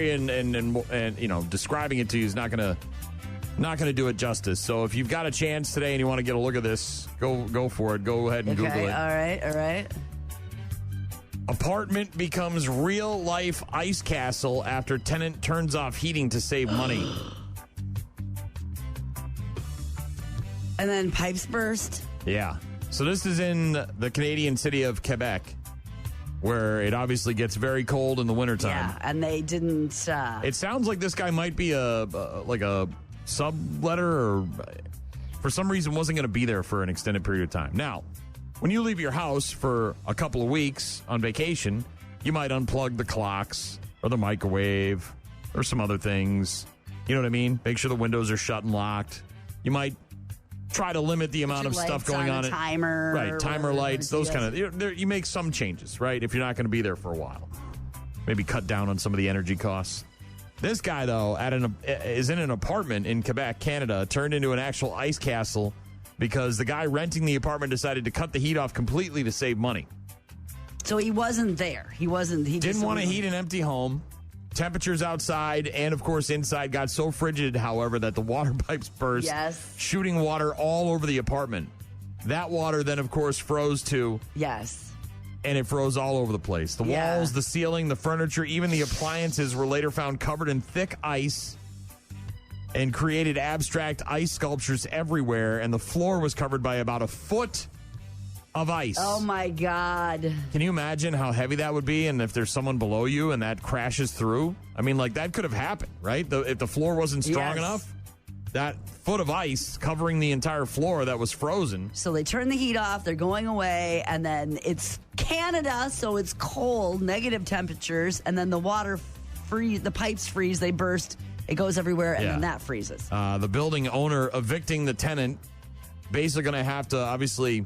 [SPEAKER 2] and you know, describing it to you is not gonna do it justice. So if you've got a chance today and you want to get a look at this, go for it. Go ahead and Google it.
[SPEAKER 3] All right.
[SPEAKER 2] Apartment becomes real life ice castle after tenant turns off heating to save money.
[SPEAKER 3] And then pipes burst.
[SPEAKER 2] Yeah. So this is in the Canadian city of Quebec, where it obviously gets very cold in the wintertime.
[SPEAKER 3] Yeah, and they didn't...
[SPEAKER 2] It sounds like this guy might be a subletter, or for some reason wasn't going to be there for an extended period of time. Now, when you leave your house for a couple of weeks on vacation, you might unplug the clocks or the microwave or some other things. You know what I mean? Make sure the windows are shut and locked. You might try to limit the amount of stuff going on.
[SPEAKER 3] Timer.
[SPEAKER 2] Right, timer lights, those kind of... You make some changes, right, if you're not going to be there for a while. Maybe cut down on some of the energy costs. This guy, though, is in an apartment in Quebec, Canada, turned into an actual ice castle because the guy renting the apartment decided to cut the heat off completely to save money.
[SPEAKER 3] So he wasn't there. He
[SPEAKER 2] didn't want to heat an empty home. Temperatures outside and, of course, inside got so frigid, however, that the water pipes burst, shooting water all over the apartment. That water then, of course, froze to...
[SPEAKER 3] Yes.
[SPEAKER 2] and it froze all over the place. The walls, the ceiling, the furniture, even the appliances were later found covered in thick ice and created abstract ice sculptures everywhere, and the floor was covered by about a foot of ice.
[SPEAKER 3] Oh, my God.
[SPEAKER 2] Can you imagine how heavy that would be, and if there's someone below you and that crashes through? I mean, like, that could have happened, right? If the floor wasn't strong enough, that foot of ice covering the entire floor that was frozen.
[SPEAKER 3] So they turn the heat off, they're going away, and then it's Canada, so it's cold, negative temperatures, and then the water the pipes freeze, they burst, it goes everywhere, and then that freezes.
[SPEAKER 2] The building owner evicting the tenant, basically going to have to obviously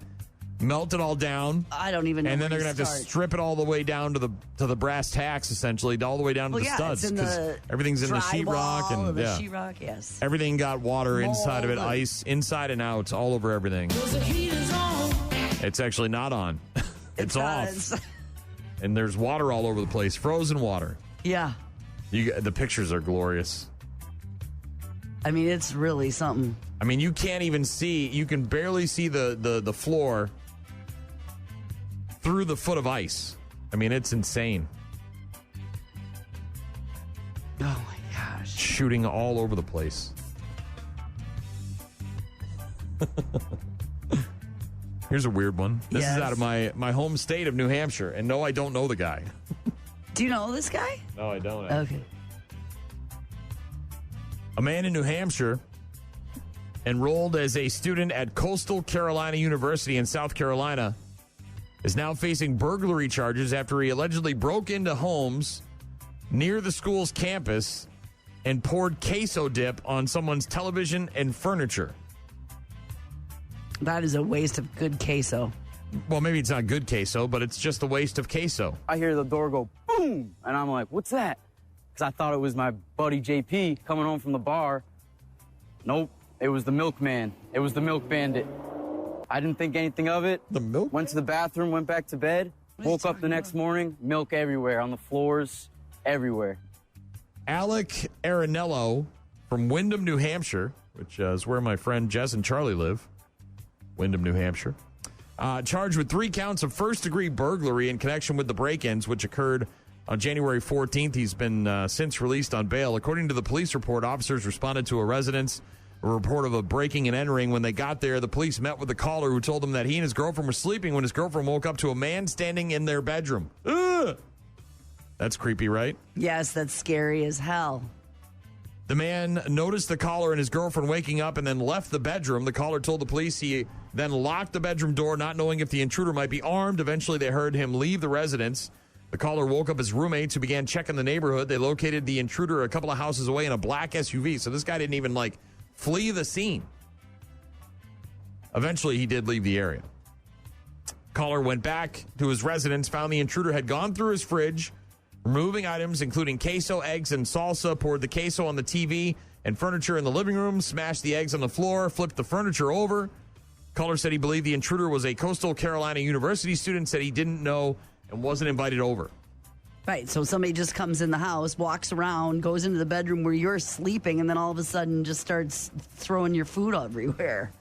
[SPEAKER 2] melt it all down.
[SPEAKER 3] I don't even know.
[SPEAKER 2] And then they're going to have to strip it all the way down to the brass tacks, essentially, all the way down to the studs. Because everything's in the sheetrock. And
[SPEAKER 3] the sheetrock, yes.
[SPEAKER 2] Everything got water inside of it, ice inside and out, all over everything. It's actually not on. It's off. And there's water all over the place, frozen water.
[SPEAKER 3] Yeah.
[SPEAKER 2] The pictures are glorious.
[SPEAKER 3] I mean, it's really something.
[SPEAKER 2] I mean, you can't even see, you can barely see the floor through the foot of ice. I mean, it's insane.
[SPEAKER 3] Oh, my gosh.
[SPEAKER 2] Shooting all over the place. Here's a weird one. This is out of my home state of New Hampshire. And no, I don't know the guy.
[SPEAKER 3] Do you know this guy?
[SPEAKER 2] No, I don't.
[SPEAKER 3] Okay.
[SPEAKER 2] A man in New Hampshire enrolled as a student at Coastal Carolina University in South Carolina is now facing burglary charges after he allegedly broke into homes near the school's campus and poured queso dip on someone's television and furniture.
[SPEAKER 3] That is a waste of good queso.
[SPEAKER 2] Well, maybe it's not good queso, but it's just a waste of queso.
[SPEAKER 13] I hear the door go boom, and I'm like, what's that? Because I thought it was my buddy JP coming home from the bar. Nope, it was the milkman. It was the milk bandit. I didn't think anything of it.
[SPEAKER 2] The milk?
[SPEAKER 13] Went to the bathroom, went back to bed, woke up the next morning, milk everywhere, on the floors, everywhere.
[SPEAKER 2] Alec Arenello from Windham, New Hampshire, which is where my friend Jess and Charlie live. Windham, New Hampshire. Charged with 3 counts of first-degree burglary in connection with the break-ins, which occurred on January 14th. He's been since released on bail. According to the police report, officers responded to a residence, a report of a breaking and entering. When they got there, the police met with the caller who told them that he and his girlfriend were sleeping when his girlfriend woke up to a man standing in their bedroom. Ugh! That's creepy, right?
[SPEAKER 3] Yes, that's scary as hell.
[SPEAKER 2] The man noticed the caller and his girlfriend waking up and then left the bedroom. The caller told the police he then locked the bedroom door, not knowing if the intruder might be armed. Eventually, they heard him leave the residence. The caller woke up his roommates, who began checking the neighborhood. They located the intruder a couple of houses away in a black SUV. So this guy didn't even, flee the scene. Eventually, he did leave the area. Caller went back to his residence, found the intruder had gone through his fridge, removing items including queso, eggs, and salsa, poured the queso on the TV and furniture in the living room, smashed the eggs on the floor, flipped the furniture over. Caller said he believed the intruder was a Coastal Carolina University student, said he didn't know and wasn't invited over.
[SPEAKER 3] Right, so somebody just comes in the house, walks around, goes into the bedroom where you're sleeping, and then all of a sudden just starts throwing your food everywhere.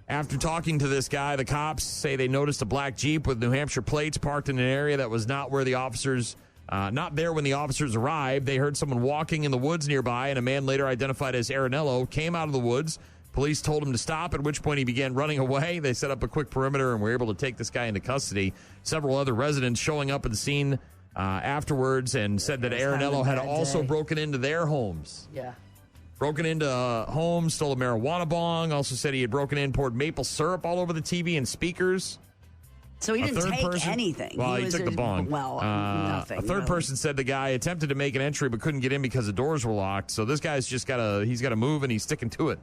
[SPEAKER 2] After talking to this guy, the cops say they noticed a black Jeep with New Hampshire plates parked in an area that was not where the officers... not there when the officers arrived. They heard someone walking in the woods nearby, and a man later identified as Arenello came out of the woods. Police told him to stop, at which point he began running away. They set up a quick perimeter and were able to take this guy into custody. Several other residents showing up at the scene afterwards and said that Arenello had also broken into their homes.
[SPEAKER 3] Yeah.
[SPEAKER 2] Broken into homes, stole a marijuana bong, also said he had broken in, poured maple syrup all over the TV and speakers.
[SPEAKER 3] So he didn't take anything.
[SPEAKER 2] Well, he took the bong.
[SPEAKER 3] Well, nothing.
[SPEAKER 2] A third person said the guy attempted to make an entry but couldn't get in because the doors were locked. So this guy's just got to move, and he's sticking to it.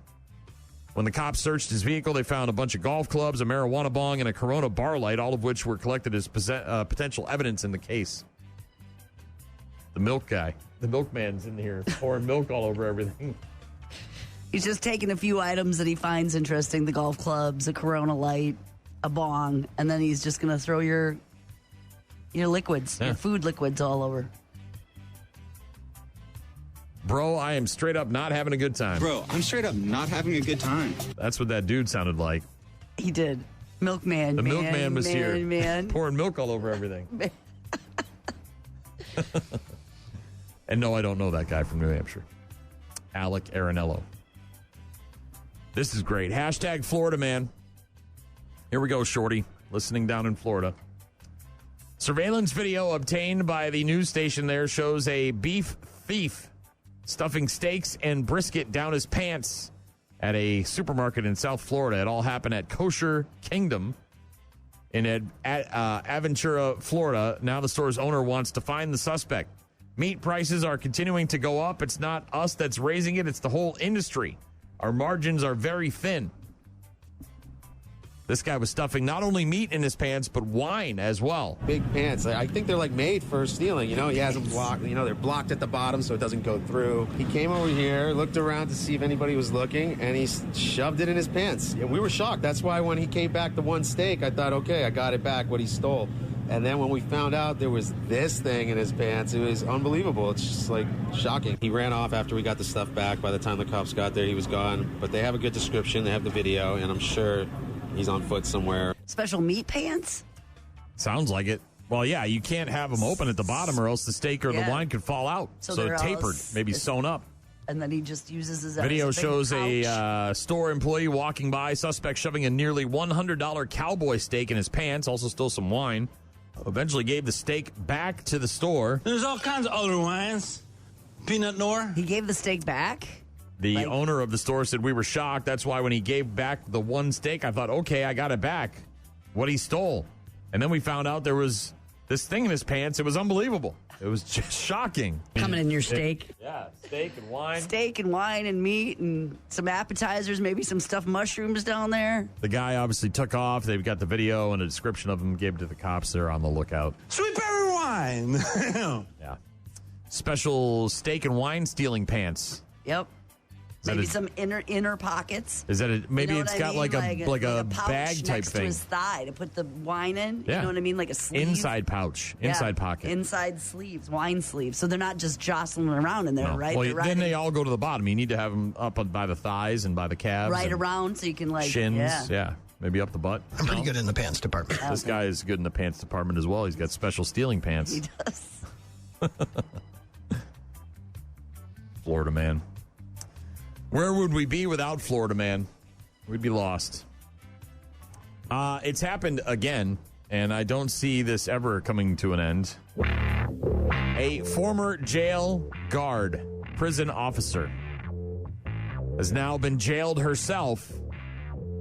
[SPEAKER 2] When the cops searched his vehicle, they found a bunch of golf clubs, a marijuana bong, and a Corona bar light, all of which were collected as potential evidence in the case. The milk guy. The milkman's in here pouring milk all over everything.
[SPEAKER 3] He's just taking a few items that he finds interesting, the golf clubs, a Corona light, a bong, and then he's just going to throw your liquids, your food liquids all over.
[SPEAKER 2] Bro, I am straight up not having a good time.
[SPEAKER 14] Bro, I'm straight up not having a good time.
[SPEAKER 2] That's what that dude sounded like.
[SPEAKER 3] He did. Milkman.
[SPEAKER 2] The
[SPEAKER 3] man,
[SPEAKER 2] milkman was here.
[SPEAKER 3] Man.
[SPEAKER 2] Pouring milk all over everything. And no, I don't know that guy from New Hampshire. Alec Arenello. This is great. Hashtag Florida man. Here we go, Shorty. Listening down in Florida. Surveillance video obtained by the news station there shows a beef thief stuffing steaks and brisket down his pants at a supermarket in South Florida. It all happened at Kosher Kingdom in Aventura, Florida. Now the store's owner wants to find the suspect. Meat prices are continuing to go up. It's not us that's raising it. It's the whole industry. Our margins are very thin. This guy was stuffing not only meat in his pants, but wine as well.
[SPEAKER 14] Big pants. I think they're like made for stealing. You know, he has them blocked. You know, they're blocked at the bottom so it doesn't go through. He came over here, looked around to see if anybody was looking, and he shoved it in his pants. Yeah, we were shocked. That's why when he came back the one steak, I thought, okay, I got it back, what he stole. And then when we found out there was this thing in his pants, it was unbelievable. It's just like shocking. He ran off after we got the stuff back. By the time the cops got there, he was gone. But they have a good description. They have the video, and I'm sure he's on foot somewhere.
[SPEAKER 3] Special meat pants?
[SPEAKER 2] Sounds like it. Well, yeah, you can't have them open at the bottom or else the steak or the wine could fall out. So tapered, maybe sewn up.
[SPEAKER 3] And then he just uses his
[SPEAKER 2] video shows a store employee walking by, suspect shoving a nearly $100 cowboy steak in his pants, also stole some wine. Eventually gave the steak back to the store.
[SPEAKER 15] There's all kinds of other wines. Peanut Noir.
[SPEAKER 3] He gave the steak back?
[SPEAKER 2] The owner of the store said, we were shocked. That's why when he gave back the one steak, I thought, okay, I got it back. What he stole. And then we found out there was this thing in his pants. It was unbelievable. It was just shocking.
[SPEAKER 3] Coming in your steak.
[SPEAKER 2] Yeah, steak and wine.
[SPEAKER 3] Steak and wine and meat and some appetizers, maybe some stuffed mushrooms down there.
[SPEAKER 2] The guy obviously took off. They've got the video and a description of him, gave it to the cops. They're on the lookout.
[SPEAKER 15] Sweet berry wine.
[SPEAKER 2] Yeah. Special steak and wine stealing pants.
[SPEAKER 3] Yep. Maybe some inner pockets.
[SPEAKER 2] Is that maybe
[SPEAKER 3] you know
[SPEAKER 2] it's got
[SPEAKER 3] I mean?
[SPEAKER 2] like a
[SPEAKER 3] pouch
[SPEAKER 2] bag type
[SPEAKER 3] next
[SPEAKER 2] thing
[SPEAKER 3] to his thigh to put the wine in.
[SPEAKER 2] Yeah.
[SPEAKER 3] You know what I mean? Like a sleeve.
[SPEAKER 2] Inside pouch, inside pocket.
[SPEAKER 3] Inside sleeves, wine sleeves. So they're not just jostling around in there,
[SPEAKER 2] No.
[SPEAKER 3] right?
[SPEAKER 2] Well, then they all go to the bottom. You need to have them up by the thighs and by the calves.
[SPEAKER 3] Right around so you can
[SPEAKER 2] shins. Yeah. Maybe up the butt.
[SPEAKER 16] I'm pretty good in the pants department.
[SPEAKER 2] This guy is good in the pants department as well. He's got special stealing pants.
[SPEAKER 3] He does.
[SPEAKER 2] Florida man. Where would we be without Florida man? We'd be lost. It's happened again, and I don't see this ever coming to an end. A former jail guard, prison officer, has now been jailed herself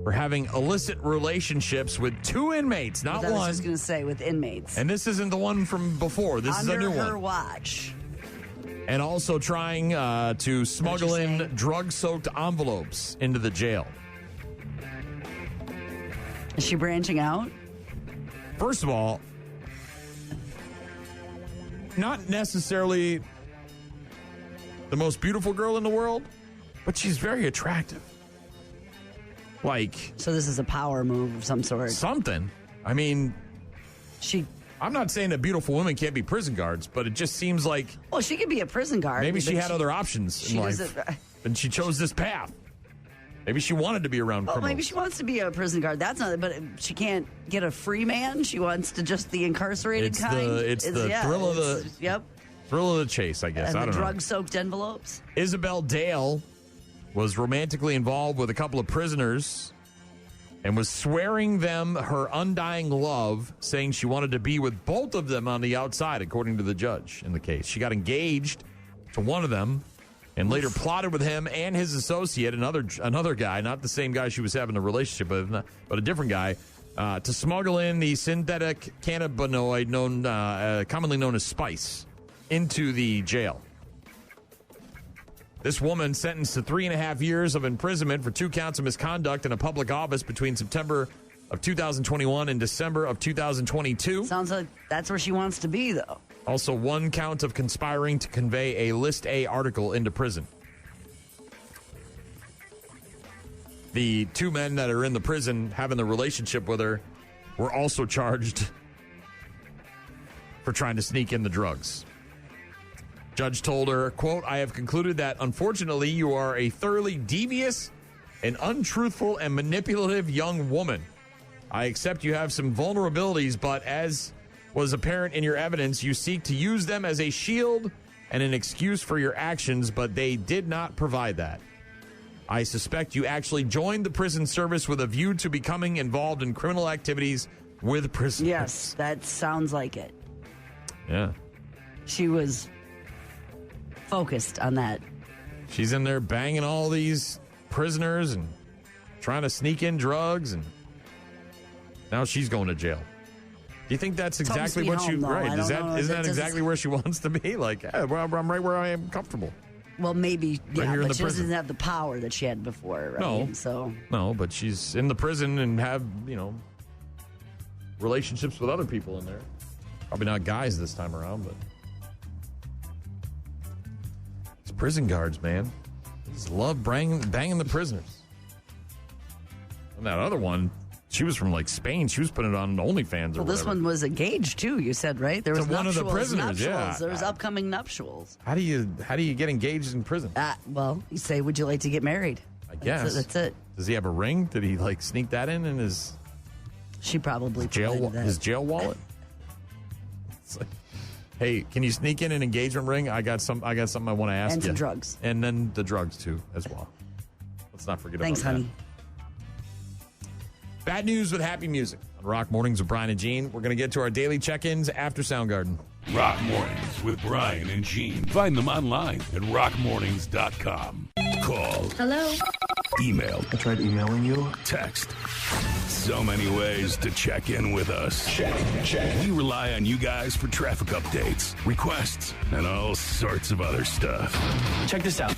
[SPEAKER 2] for having illicit relationships with two inmates, not one.
[SPEAKER 3] I was just going to say, with inmates.
[SPEAKER 2] And this isn't the one from before. This is a new one.
[SPEAKER 3] Under her watch.
[SPEAKER 2] And also trying to smuggle in drug-soaked envelopes into the jail.
[SPEAKER 3] Is she branching out?
[SPEAKER 2] First of all, not necessarily the most beautiful girl in the world, but she's very attractive.
[SPEAKER 3] So this is a power move of some sort.
[SPEAKER 2] Something. I mean, I'm not saying that beautiful women can't be prison guards, but it just seems like...
[SPEAKER 3] Well, she could be a prison guard.
[SPEAKER 2] Maybe she had other options in life, and she chose this path. Maybe she wanted to be around criminals.
[SPEAKER 3] Maybe she wants to be a prison guard. That's not... But she can't get a free man. She wants to just the incarcerated kind.
[SPEAKER 2] It's the thrill of the...
[SPEAKER 3] Yep.
[SPEAKER 2] Thrill of the chase, I guess.
[SPEAKER 3] And
[SPEAKER 2] I don't know.
[SPEAKER 3] drug-soaked envelopes.
[SPEAKER 2] Isabel Dale was romantically involved with a couple of prisoners and was swearing them her undying love, saying she wanted to be with both of them on the outside, according to the judge in the case. She got engaged to one of them and later plotted with him and his associate, another guy, not the same guy she was having a relationship with, but a different guy, to smuggle in the synthetic cannabinoid commonly known as spice into the jail. This woman sentenced to 3.5 years of imprisonment for 2 counts of misconduct in a public office between September of 2021 and December of 2022.
[SPEAKER 3] Sounds like that's where she wants to be, though.
[SPEAKER 2] Also, 1 count of conspiring to convey a List A article into prison. The 2 men that are in the prison having the relationship with her were also charged for trying to sneak in the drugs. Judge told her, quote, I have concluded that, unfortunately, you are a thoroughly devious and untruthful and manipulative young woman. I accept you have some vulnerabilities, but as was apparent in your evidence, you seek to use them as a shield and an excuse for your actions, but they did not provide that. I suspect you actually joined the prison service with a view to becoming involved in criminal activities with prisoners.
[SPEAKER 3] Yes, that sounds like it.
[SPEAKER 2] Yeah.
[SPEAKER 3] She was focused on that.
[SPEAKER 2] She's in there banging all these prisoners and trying to sneak in drugs, and now she's going to jail. Do you think that's exactly what you... Right. Isn't that exactly where she wants to be? Like, yeah, well, I'm right where I am comfortable.
[SPEAKER 3] Well, maybe,
[SPEAKER 2] Right here in
[SPEAKER 3] but
[SPEAKER 2] the
[SPEAKER 3] she
[SPEAKER 2] prison.
[SPEAKER 3] doesn't have the power that she had before, right?
[SPEAKER 2] No.
[SPEAKER 3] So,
[SPEAKER 2] No, but she's in the prison and have, relationships with other people in there. Probably not guys this time around, but... It's prison guards, man. They just love banging the prisoners. And that other one, she was from, like, Spain. She was putting it on OnlyFans or
[SPEAKER 3] well, this
[SPEAKER 2] whatever.
[SPEAKER 3] one was engaged, too, you said, right? There was
[SPEAKER 2] To one of the prisoners,
[SPEAKER 3] nuptials.
[SPEAKER 2] yeah.
[SPEAKER 3] There was upcoming nuptials.
[SPEAKER 2] How do you get engaged in prison?
[SPEAKER 3] Well, you say, would you like to get married?
[SPEAKER 2] I guess.
[SPEAKER 3] That's it.
[SPEAKER 2] Does he have a ring? Did he, like, sneak that in his...
[SPEAKER 3] She probably
[SPEAKER 2] his jail wallet? It's like, hey, can you sneak in an engagement ring? I got something I want to ask you.
[SPEAKER 3] And some drugs.
[SPEAKER 2] And then the drugs, too, as well. Let's not forget about that.
[SPEAKER 3] Thanks, honey.
[SPEAKER 2] Bad news with happy music. On Rock Mornings with Brian and Gene. We're going to get to our daily check-ins after Soundgarden.
[SPEAKER 5] Rock Mornings with Brian and Gene. Find them online at rockmornings.com. Call.
[SPEAKER 8] Hello?
[SPEAKER 5] Email.
[SPEAKER 21] I tried emailing you.
[SPEAKER 5] Text. So many ways to check in with us. Check. We rely on you guys for traffic updates, requests, and all sorts of other stuff.
[SPEAKER 13] Check this out.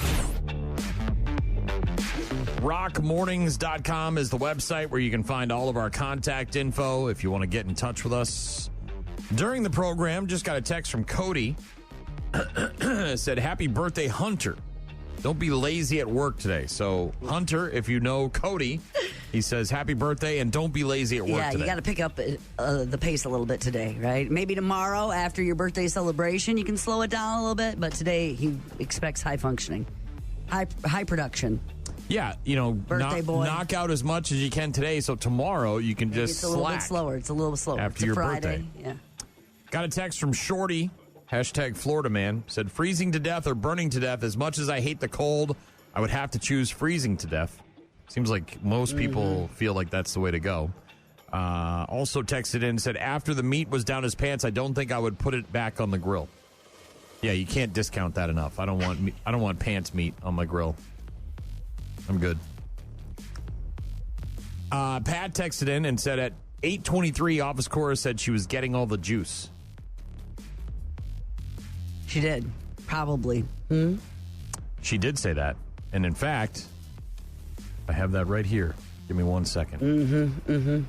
[SPEAKER 2] Rockmornings.com is the website where you can find all of our contact info if you want to get in touch with us. During the program, just got a text from Cody. Said, happy birthday, Hunter. Don't be lazy at work today. So, Hunter, if you know Cody, he says, happy birthday, and don't be lazy at work today.
[SPEAKER 3] Yeah, you got to pick up the pace a little bit today, right? Maybe tomorrow, after your birthday celebration, you can slow it down a little bit, but today he expects high functioning, high production.
[SPEAKER 2] Yeah,
[SPEAKER 3] Birthday boy.
[SPEAKER 2] knock out as much as you can today, so tomorrow you can just
[SPEAKER 3] It's a little bit
[SPEAKER 2] slack
[SPEAKER 3] slower. It's a little slower.
[SPEAKER 2] after
[SPEAKER 3] It's a
[SPEAKER 2] your
[SPEAKER 3] Friday.
[SPEAKER 2] birthday.
[SPEAKER 3] Yeah.
[SPEAKER 2] Got a text from Shorty, hashtag Florida man, said freezing to death or burning to death. As much as I hate the cold, I would have to choose freezing to death. Seems like most people feel like that's the way to go. Also texted in, said after the meat was down his pants, I don't think I would put it back on the grill. Yeah, you can't discount that enough. I don't want pants meat on my grill. I'm good. Pat texted in and said at 8:23, Office Cora said she was getting all the juice.
[SPEAKER 3] She did. Probably.
[SPEAKER 2] She did say that. And in fact, I have that right here. Give me 1 second.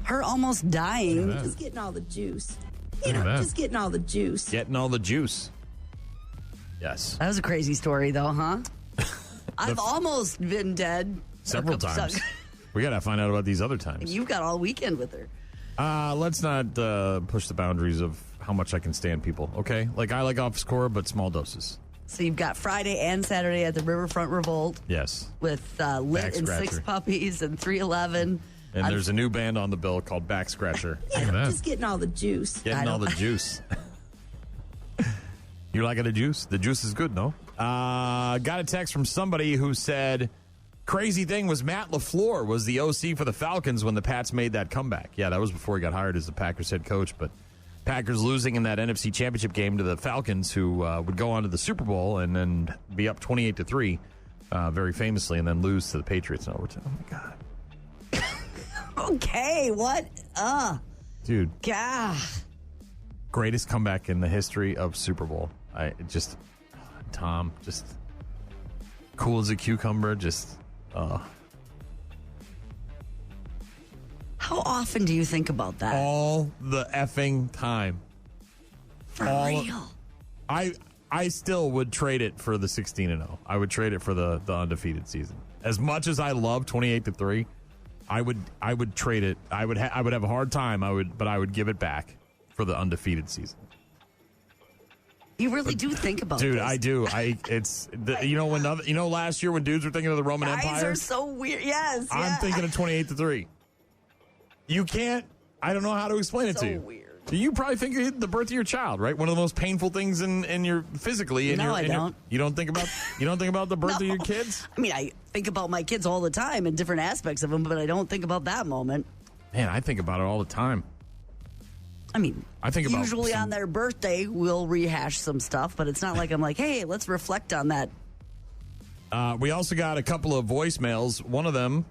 [SPEAKER 3] Her almost dying.
[SPEAKER 10] Just getting all the juice.
[SPEAKER 2] Look at that.
[SPEAKER 10] Just getting all the juice.
[SPEAKER 2] Getting all the juice. Yes.
[SPEAKER 3] That was a crazy story, though, huh? I've almost been dead.
[SPEAKER 2] Several times. We got to find out about these other times.
[SPEAKER 3] You've got all weekend with her.
[SPEAKER 2] Let's not push the boundaries of how much I can stand people, okay? Like, I like Office Cora, but small doses.
[SPEAKER 3] So you've got Friday and Saturday at the Riverfront Revolt
[SPEAKER 2] Yes.
[SPEAKER 3] with Lit
[SPEAKER 2] Back
[SPEAKER 3] and
[SPEAKER 2] Scratcher.
[SPEAKER 3] Six Puppies and 311.
[SPEAKER 2] And there's a new band on the bill called Back Scratcher.
[SPEAKER 10] Just getting all the juice.
[SPEAKER 2] Getting all the juice. You liking the juice? The juice is good, no? Got a text from somebody who said, crazy thing was Matt LaFleur was the OC for the Falcons when the Pats made that comeback. Yeah, that was before he got hired as the Packers head coach, but Packers losing in that NFC Championship game to the Falcons, who would go on to the Super Bowl and then be up 28-3, very famously, and then lose to the Patriots in overtime. Oh, my God.
[SPEAKER 3] Okay, what?
[SPEAKER 2] Dude.
[SPEAKER 3] God.
[SPEAKER 2] Greatest comeback in the history of Super Bowl. Tom, just cool as a cucumber,
[SPEAKER 3] How often do you think about that?
[SPEAKER 2] all the effing time.
[SPEAKER 3] For real?
[SPEAKER 2] I still would trade it for the 16-0. I would trade it for the undefeated season. As much as I love 28-3, I would trade it. I would have a hard time. But I would give it back for the undefeated season.
[SPEAKER 3] You really do think about
[SPEAKER 2] Dude,
[SPEAKER 3] this.
[SPEAKER 2] I do. Last year when dudes were thinking of the Roman
[SPEAKER 3] Guys
[SPEAKER 2] Empire,
[SPEAKER 3] are so weird. Yes.
[SPEAKER 2] I'm thinking of 28-3. You can't. I don't know how to explain it to you.
[SPEAKER 3] Weird.
[SPEAKER 2] You probably think of the birth of your child, right? One of the most painful things in your physically.
[SPEAKER 3] I don't.
[SPEAKER 2] You don't think about the birth of your kids?
[SPEAKER 3] I mean, I think about my kids all the time in different aspects of them, but I don't think about that moment.
[SPEAKER 2] Man, I think about it all the time.
[SPEAKER 3] I mean,
[SPEAKER 2] I think about
[SPEAKER 3] usually on their birthday, we'll rehash some stuff, but it's not like I'm like, hey, let's reflect on that.
[SPEAKER 2] We also got a couple of voicemails. One of them.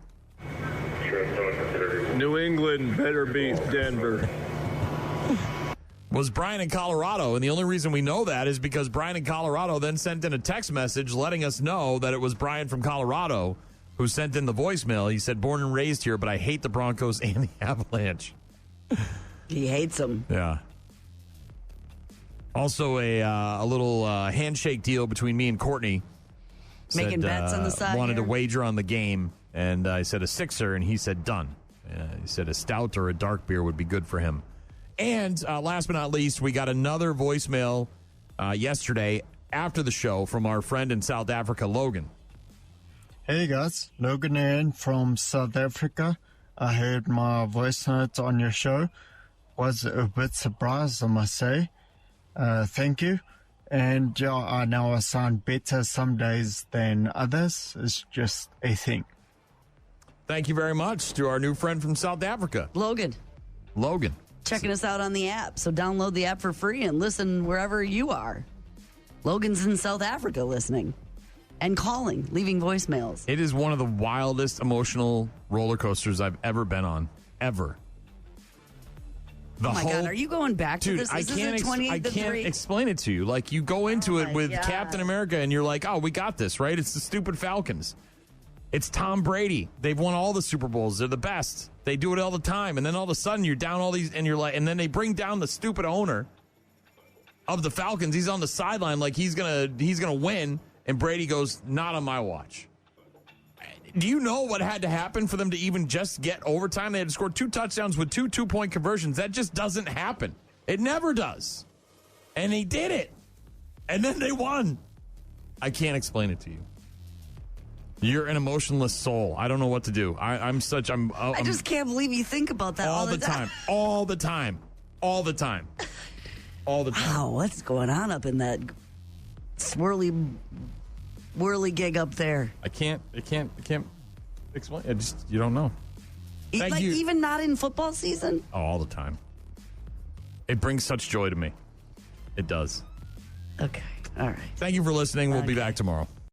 [SPEAKER 6] New England better beat Denver.
[SPEAKER 2] Was Brian in Colorado, and the only reason we know that is because Brian in Colorado then sent in a text message letting us know that it was Brian from Colorado who sent in the voicemail. He said, born and raised here, but I hate the Broncos and the Avalanche.
[SPEAKER 3] He hates them.
[SPEAKER 2] Yeah. Also, a little handshake deal between me and Courtney.
[SPEAKER 3] Making bets on the side.
[SPEAKER 2] Wanted
[SPEAKER 3] here.
[SPEAKER 2] to wager on the game, and I said a sixer, and he said done. He said a stout or a dark beer would be good for him. And last but not least, we got another voicemail yesterday after the show from our friend in South Africa, Logan.
[SPEAKER 9] Hey guys, Logan here from South Africa. I heard my voice notes on your show. Was a bit surprised, I must say. Thank you. And yeah, I know I sound better some days than others. It's just a thing.
[SPEAKER 2] Thank you very much to our new friend from South Africa.
[SPEAKER 3] Logan. Checking us out on the app. So download the app for free and listen wherever you are. Logan's in South Africa listening and calling, leaving voicemails.
[SPEAKER 2] It is one of the wildest emotional roller coasters I've ever been on. Ever.
[SPEAKER 3] Oh my God, are you going back to this?
[SPEAKER 2] I can't explain it to you. Like, you go into it with Captain America and you're like, oh, we got this, right? It's the stupid Falcons. It's Tom Brady. They've won all the Super Bowls. They're the best. They do it all the time. And then all of a sudden you're down all these, and you're like, and then they bring down the stupid owner of the Falcons. He's on the sideline like he's gonna win, and Brady goes, not on my watch. Do you know what had to happen for them to even just get overtime? They had to score 2 touchdowns with 2 2-point conversions. That just doesn't happen. It never does. And they did it. And then they won. I can't explain it to you. You're an emotionless soul. I don't know what to do. I
[SPEAKER 3] just can't believe you think about that all the time.
[SPEAKER 2] All the time.
[SPEAKER 3] Wow, what's going on up in that swirly gig up there?
[SPEAKER 2] I can't explain. You don't know.
[SPEAKER 3] Like, even not in football season?
[SPEAKER 2] Oh, all the time. It brings such joy to me. It does.
[SPEAKER 3] Okay. All right.
[SPEAKER 2] Thank you for listening. We'll be back tomorrow.